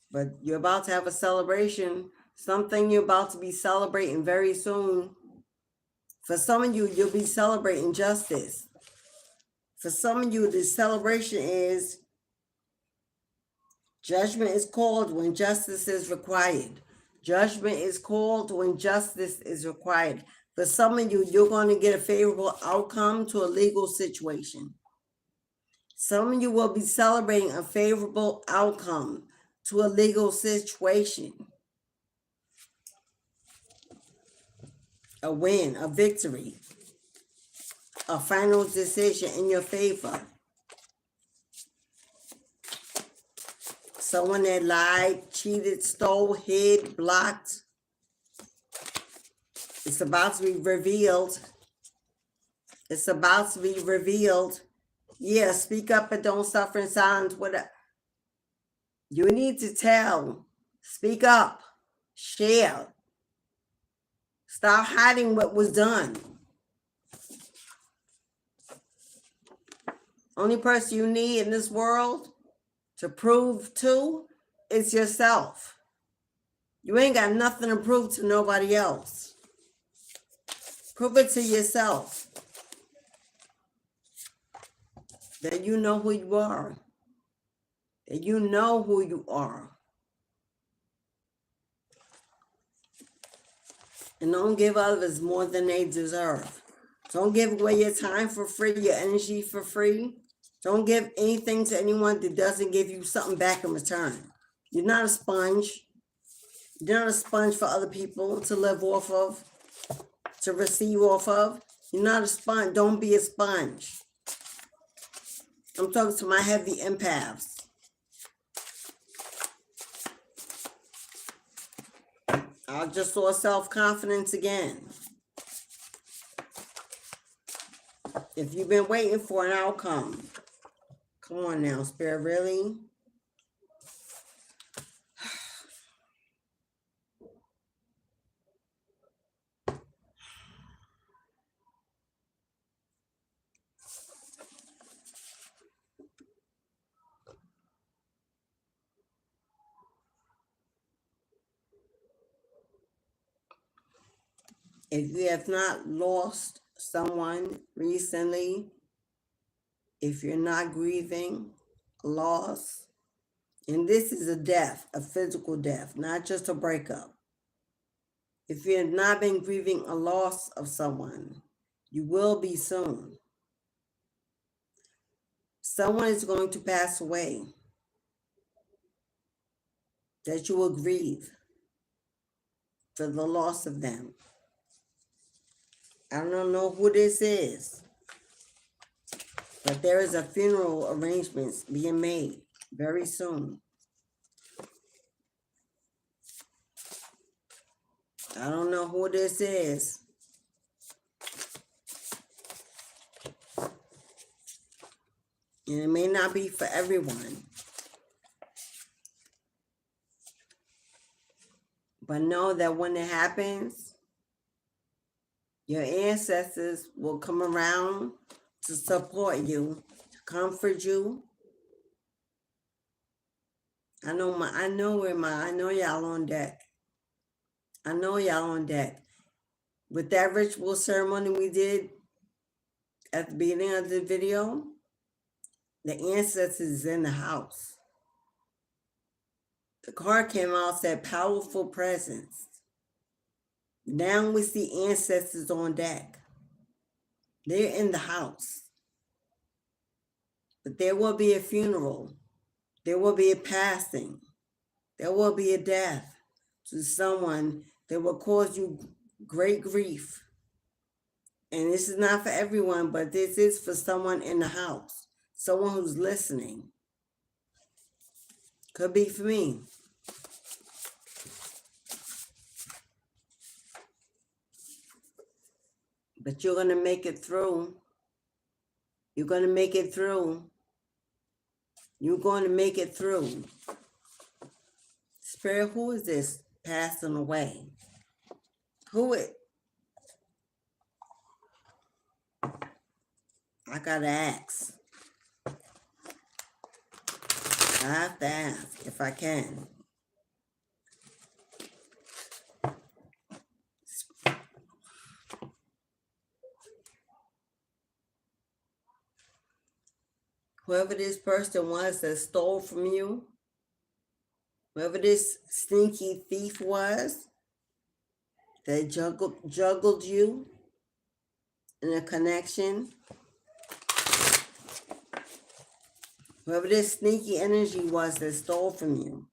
But you're about to have a celebration, something you're about to be celebrating very soon. For some of you, you'll be celebrating justice. For some of you, the celebration is judgment is called when justice is required. Judgment is called when justice is required. For some of you, you're going to get a favorable outcome to a legal situation. Some of you will be celebrating a favorable outcome to a legal situation. A win, a victory, a final decision in your favor. Someone that lied, cheated, stole, hid, blocked. It's about to be revealed. It's about to be revealed. Yeah, speak up and don't suffer in silence. You need to tell. Speak up. Share. Stop hiding what was done. Only person you need in this world to prove to is yourself. You ain't got nothing to prove to nobody else. Prove it to yourself. That you know who you are. That you know who you are. And don't give others more than they deserve. Don't give away your time for free, your energy for free. Don't give anything to anyone that doesn't give you something back in return. You're not a sponge. You're not a sponge for other people to live off of, to receive off of. You're not a sponge. Don't be a sponge. I'm talking to my heavy empaths. I just saw self-confidence again. If you've been waiting for an outcome, come on now, Spirit, really? If you have not lost someone recently, if you're not grieving a loss, and this is a death, a physical death, not just a breakup. If you have not been grieving a loss of someone, you will be soon. someone is going to pass away that you will grieve for the loss of them. I don't know who this is, but there is a funeral arrangements being made very soon. I don't know who this is. And it may not be for everyone. But know that when it happens, your ancestors will come around to support you, to comfort you. I know y'all on deck. I know y'all on deck. With that ritual ceremony we did at the beginning of the video, the ancestors is in the house. The card came out, said powerful presence. Now we see ancestors on deck. They're in the house. But there will be a funeral. There will be a passing. There will be a death to someone that will cause you great grief. And this is not for everyone, but this is for someone in the house, someone who's listening. Could be for me. But you're going to make it through. You're going to make it through. You're going to make it through. Spirit, who is this passing away? Who it? I got to ask. I have to ask if I can. Whoever this person was that stole from you, whoever this stinky thief was that juggled you in a connection, whoever this sneaky energy was that stole from you,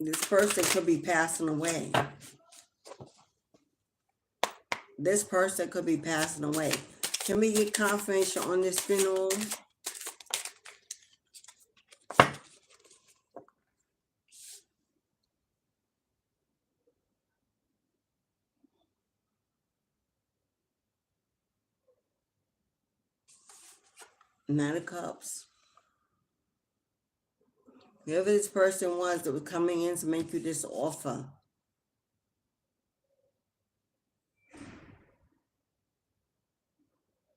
this person could be passing away. This person could be passing away. Can we get confirmation on this funeral? Nine of Cups. Whoever this person was that was coming in to make you this offer,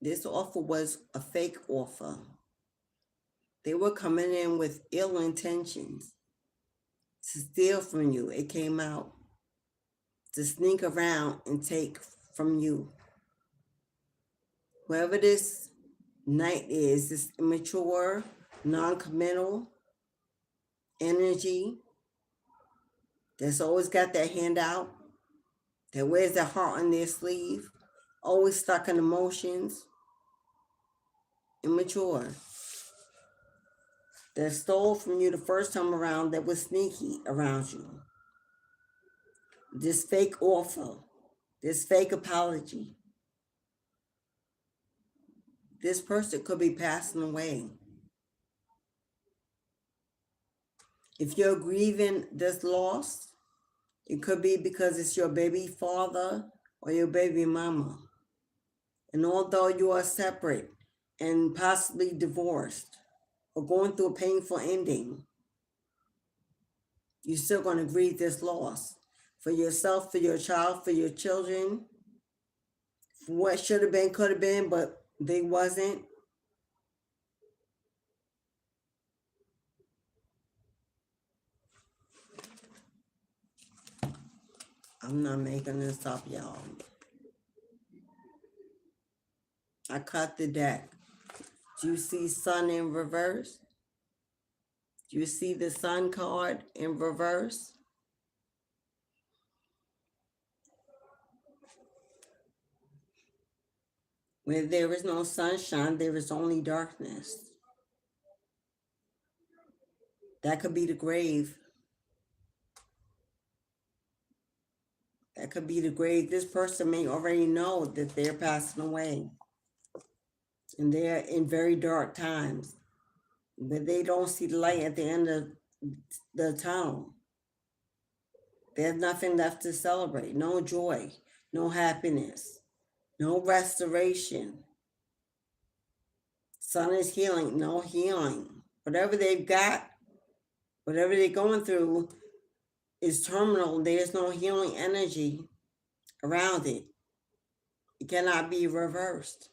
this offer was a fake offer. They were coming in with ill intentions to steal from you. It came out to sneak around and take from you. Whoever this knight is, this immature, non-committal energy that's always got their hand out, that wears their heart on their sleeve, always stuck in emotions, immature, that stole from you the first time around, that was sneaky around you. This fake offer, this fake apology. This person could be passing away. If you're grieving this loss, it could be because it's your baby father or your baby mama. And although you are separate and possibly divorced or going through a painful ending, you're still going to grieve this loss for yourself, for your child, for your children, for what should have been, could have been, but they wasn't. I'm not making this up, y'all. I cut the deck. Do you see Sun in reverse? Do you see the Sun card in reverse? Where there is no sunshine, there is only darkness. That could be the grave. That could be the grave. This person may already know that they're passing away. And they're in very dark times. But they don't see the light at the end of the tunnel. There's nothing left to celebrate. No joy, no happiness, no restoration. Sun is healing, no healing. Whatever they've got, whatever they're going through is terminal. There's no healing energy around it. It cannot be reversed.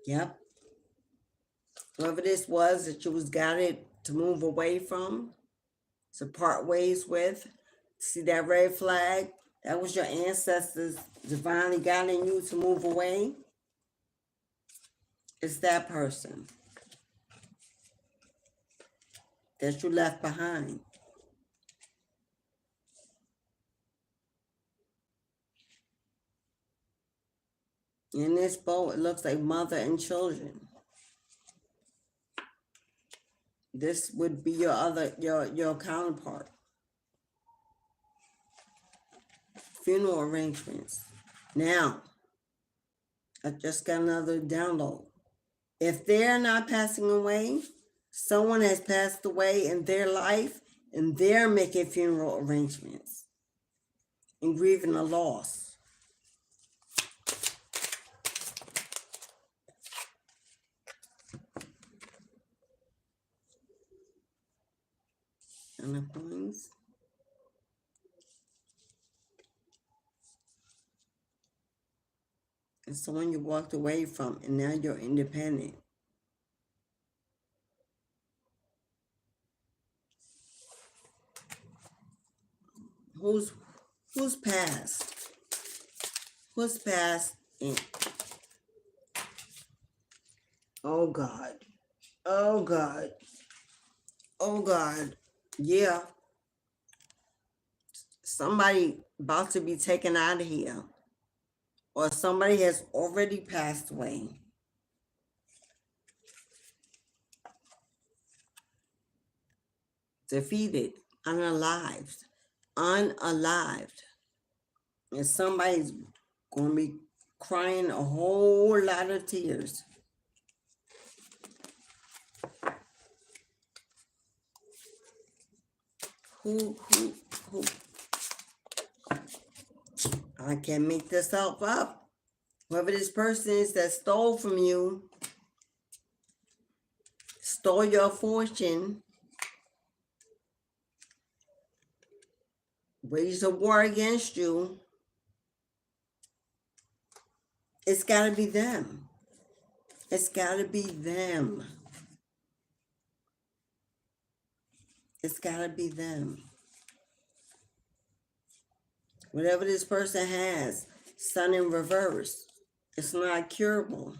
Yep. Whoever this was that you was guided to move away from, to part ways with, see that red flag? That was your ancestors divinely guiding you to move away. It's that person that you left behind. In this boat, it looks like mother and children. This would be your counterpart. Funeral arrangements. Now, I just got another download. If they're not passing away, someone has passed away in their life and they're making funeral arrangements and grieving the loss. And the points. And someone you walked away from and now you're independent. Who's passed? Who's passed in? Oh God. Oh God. Oh God. Yeah. Somebody about to be taken out of here. Or somebody has already passed away. Defeated, unalived. Unalived. And somebody's going to be crying a whole lot of tears. Who? I can't make this up. Whoever this person is that stole from you, stole your fortune, waged a war against you, it's got to be them. It's got to be them. It's got to be them. Whatever this person has, sun in reverse, it's not curable.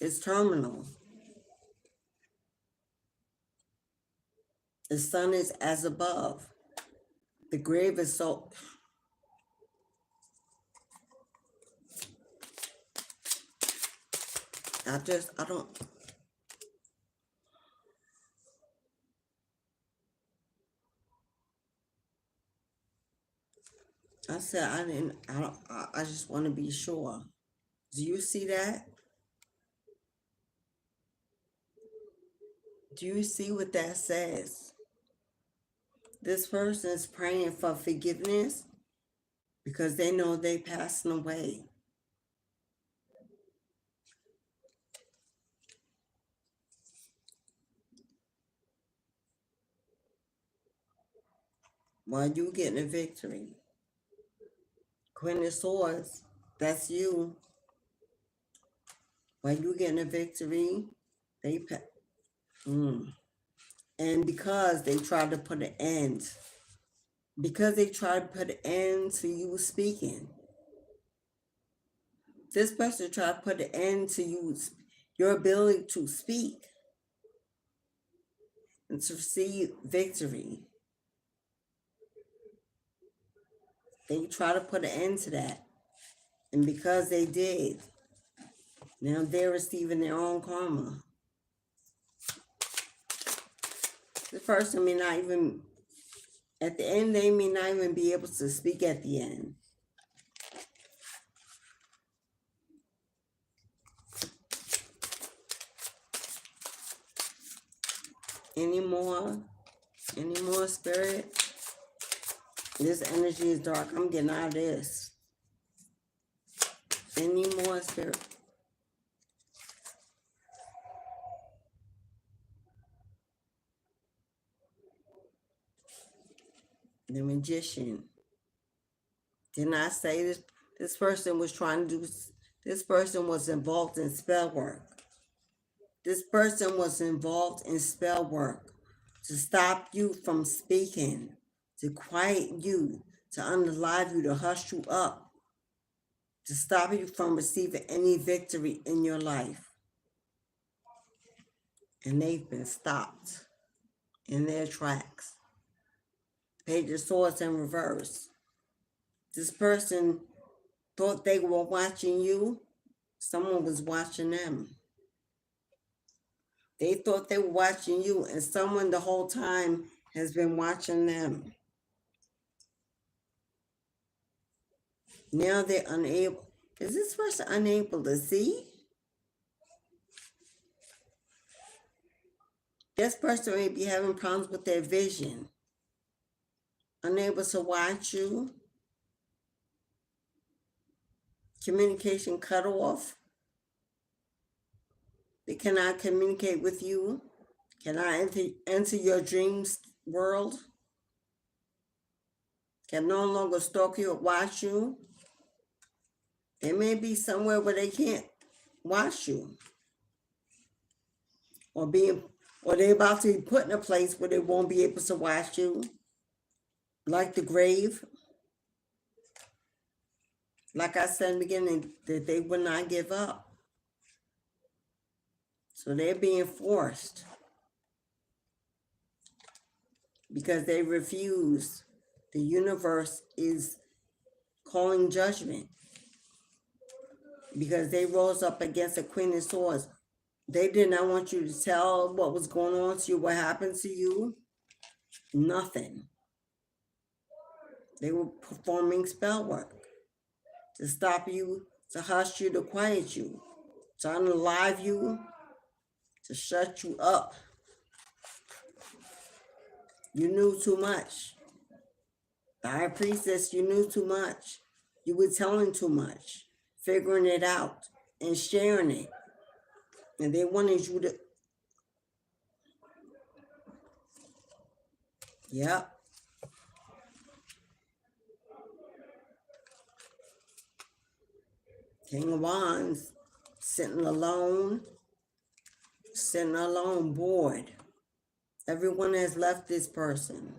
It's terminal. The sun is as above. The grave is so... I don't... I said, I just want to be sure. Do you see that? Do you see what that says? This person is praying for forgiveness because they know they're passing away. While you getting a victory. Queen of Swords, that's you. While you getting a victory, they and because they tried to put an end, to you speaking. This person tried to put an end to your ability to speak and to receive victory. They try to put an end to that. And because they did, now they're receiving their own karma. This person may not even, at the end, they may not even be able to speak at the end. Any more, Spirit? This energy is dark. I'm getting out of this. Any more, Spirit? The Magician. Didn't I say this person was trying to do, this person was involved in spell work. This person was involved in spell work to stop you from speaking, to quiet you, to unalive you, to hush you up, to stop you from receiving any victory in your life. And they've been stopped in their tracks. Page of Swords in reverse. This person thought they were watching you. Someone was watching them. They thought they were watching you, and someone the whole time has been watching them. Now they're unable. Is this person unable to see? This person may be having problems with their vision. Unable to watch you. Communication cut off. They cannot communicate with you. Cannot enter your dreams world. Can no longer stalk you or watch you. They may be somewhere where they can't watch you. Or they're about to be put in a place where they won't be able to watch you. Like the grave. Like I said in the beginning, that they will not give up. So they're being forced. Because they refuse. The universe is calling judgment. Because they rose up against the Queen of Swords. They did not want you to tell what was going on to you, what happened to you. Nothing. They were performing spell work to stop you, to hush you, to quiet you, to unalive you, to shut you up. You knew too much. The High Priestess, you knew too much. You were telling too much, figuring it out and sharing it. And they wanted you to... Yep. King of Wands, sitting alone, bored. Everyone has left this person.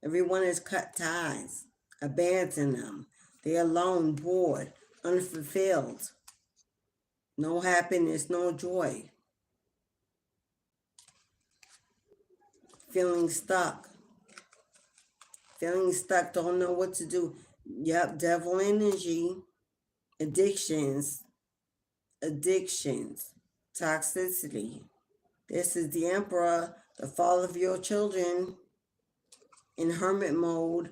Everyone has cut ties, abandoned them. They're alone, bored, unfulfilled. No happiness, no joy. Feeling stuck. Don't know what to do. Yep, devil energy. Addictions, toxicity. This is the Emperor, the fall of your children in hermit mode,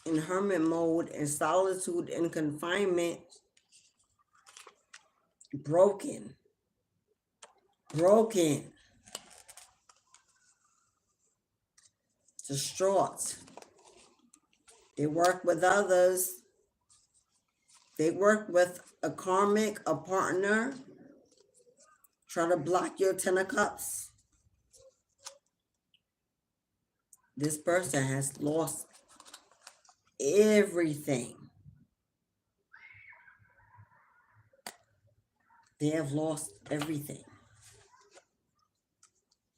in solitude and confinement, broken, distraught. They work with others. They work with a karmic, a partner, try to block your 10 of cups. This person has lost everything. They have lost everything.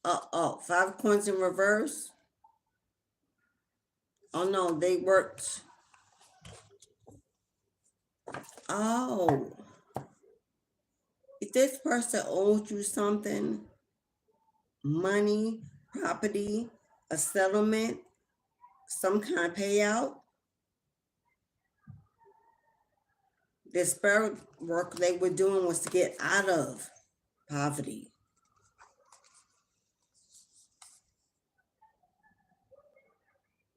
5 coins in reverse. Oh no, they worked. Oh. If this person owed you something, money, property, a settlement, some kind of payout. The spirit work they were doing was to get out of poverty.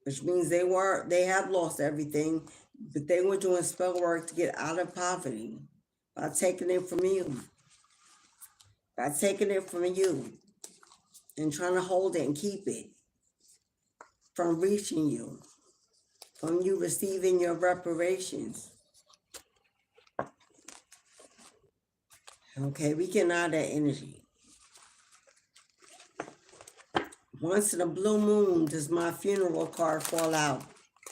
Which means they have lost everything, but they were doing spell work to get out of poverty by taking it from you. By taking it from you and trying to hold it and keep it from reaching you, from you receiving your reparations. Okay, we get out of that energy. Once in a blue moon does my funeral card fall out.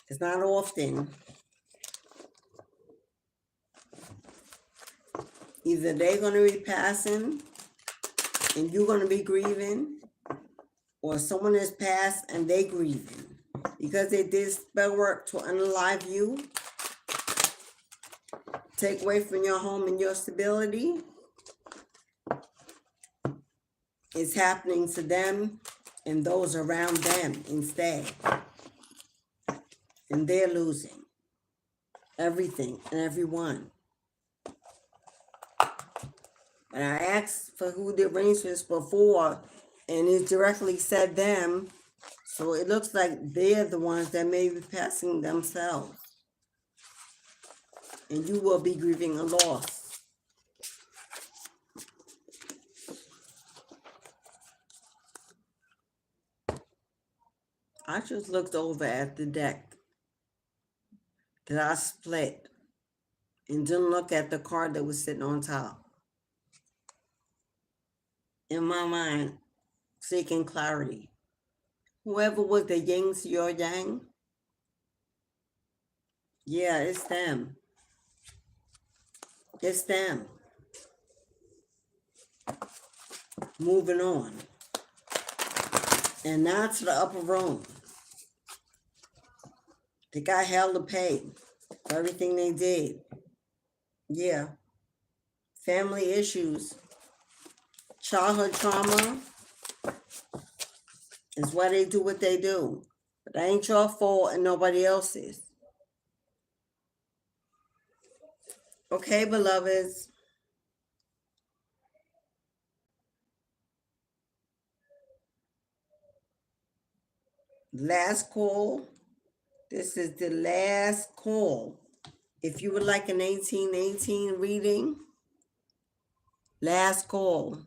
It's not often. Either they're going to be passing and you're going to be grieving, or someone has passed and they grieving because they did spell work to unalive you, take away from your home and your stability. It's happening to them and those around them instead. And they're losing everything and everyone. And I asked for who the arrangements before, and it directly said them. So it looks like they're the ones that may be passing themselves. And you will be grieving a loss. I just looked over at the deck that I split and didn't look at the card that was sitting on top. In my mind, seeking clarity. Whoever was the yin to your yang, yeah, it's them. It's them. Moving on. And now to the upper room. They got hell to pay for everything they did. Yeah. Family issues. Childhood trauma is why they do what they do. But that ain't your fault and nobody else's. Okay, beloveds. Last call. This is the last call. If you would like an 1818 reading, last call.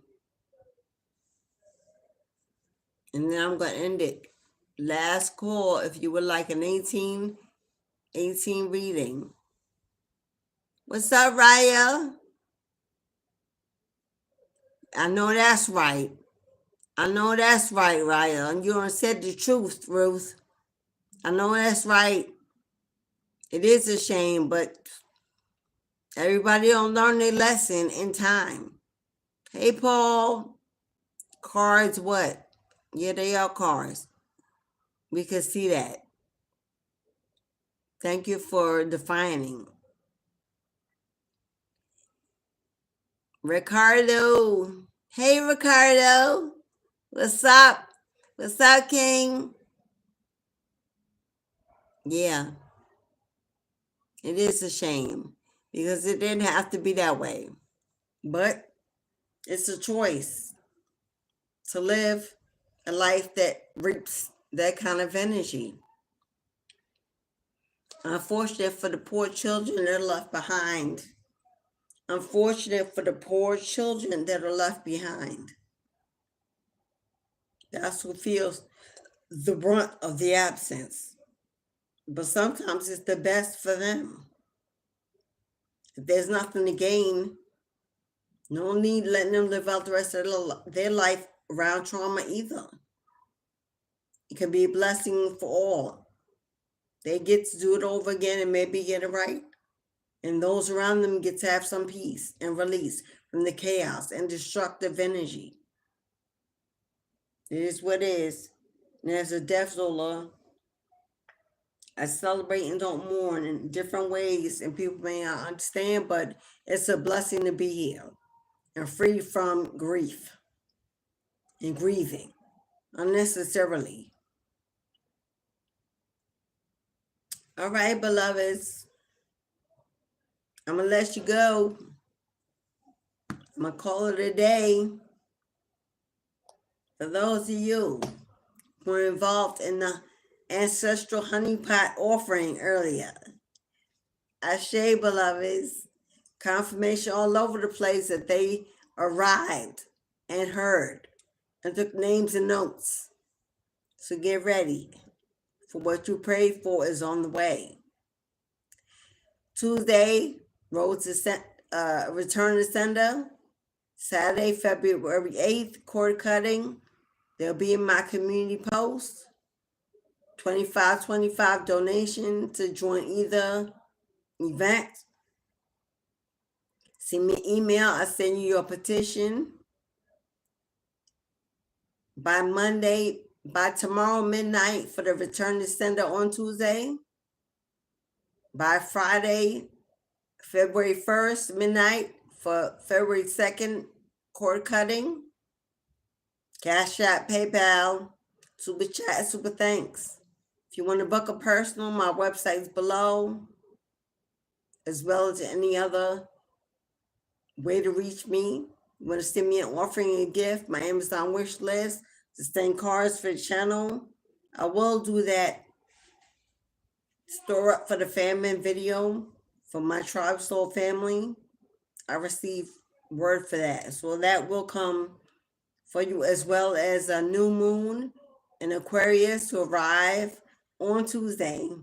And then I'm going to end it. Last call if you would like an 1818 reading. What's up, Raya? I know that's right. I know that's right, Raya. And you done said the truth, Ruth. I know that's right. It is a shame, but everybody don't learn their lesson in time. Hey, Paul. Cards what? Yeah, they are cards. We can see that. Thank you for defining. Ricardo. Hey, Ricardo. What's up? What's up, King? Yeah. It is a shame because it didn't have to be that way. But it's a choice to live a life that reaps that kind of energy. Unfortunate for the poor children that are left behind. Unfortunate for the poor children that are left behind. That's who feels the brunt of the absence. But sometimes it's the best for them. If there's nothing to gain, no need letting them live out the rest of their life around trauma either. It can be a blessing for all. They get to do it over again and maybe get it right. And those around them get to have some peace and release from the chaos and destructive energy. It is what it is. And as a death doula, I celebrate and don't mourn in different ways, and people may not understand, but it's a blessing to be here and free from grief and grieving unnecessarily. All right, beloveds. I'm going to let you go. I'm going to call it a day. For those of you who were involved in the ancestral honeypot offering earlier, Ashe, beloveds. Confirmation all over the place that they arrived and heard and took names and notes. So get ready for what you prayed for is on the way. Tuesday, Road to Return to Sender. Saturday, February 8th, cord cutting. They'll be in my community post. $25.25 donation to join either event. Send me an email. I'll send you your petition. By Monday, by tomorrow midnight for the return to sender on Tuesday. By Friday, February 1st, midnight for February 2nd, cord cutting. Cashapp, PayPal, Super Chat, Super Thanks. If you want to book a personal, my website's below, as well as any other way to reach me. You want to send me an offering and gift, my Amazon wish list, sustain cards for the channel. I will do that store up for the famine video for my Tribe Soul family. I received word for that. So that will come for you, as well as a new moon in Aquarius to arrive on Tuesday. There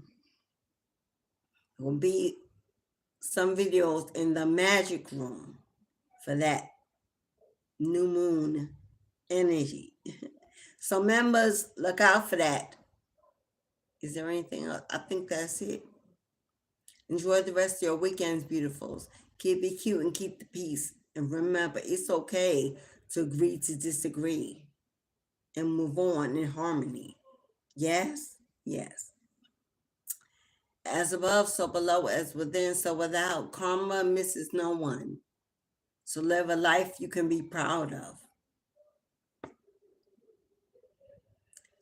will be some videos in the magic room for that new moon energy. So members, look out for that. Is there anything else? I think that's it. Enjoy the rest of your weekends, beautifuls. Keep it cute and keep the peace. And remember, it's okay to agree to disagree and move on in harmony. Yes? Yes. As above, so below, as within, so without. Karma misses no one. So live a life you can be proud of.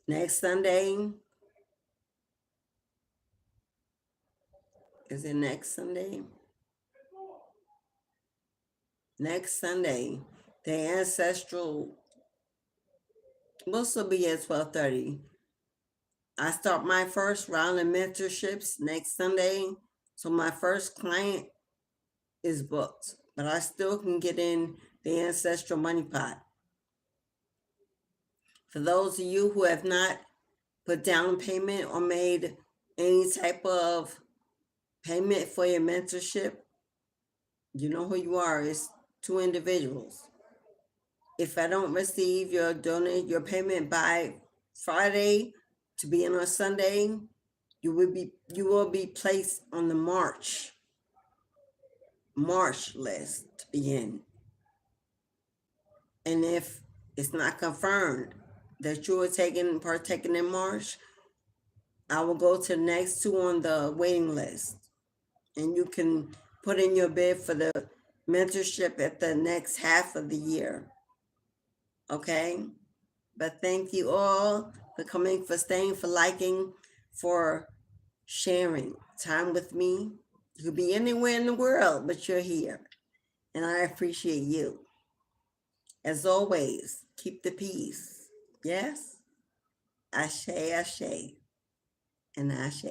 Next Sunday, is it next Sunday? Next Sunday, the ancestral will still be at 12:30. I start my first round of mentorships next Sunday. So my first client is booked, but I still can get in the ancestral money pot. For those of you who have not put down payment or made any type of payment for your mentorship, you know who you are. It's 2 individuals. If I don't receive your payment by Friday to be in on Sunday, you will be placed on the March list to begin. And if it's not confirmed that you are partaking in March, I will go to the next 2 on the waiting list. And you can put in your bid for the mentorship at the next half of the year. Okay? But thank you all for coming, for staying, for liking, for sharing time with me. You could be anywhere in the world, but you're here. And I appreciate you. As always, keep the peace. Yes? Ashe, ashe, and ashe.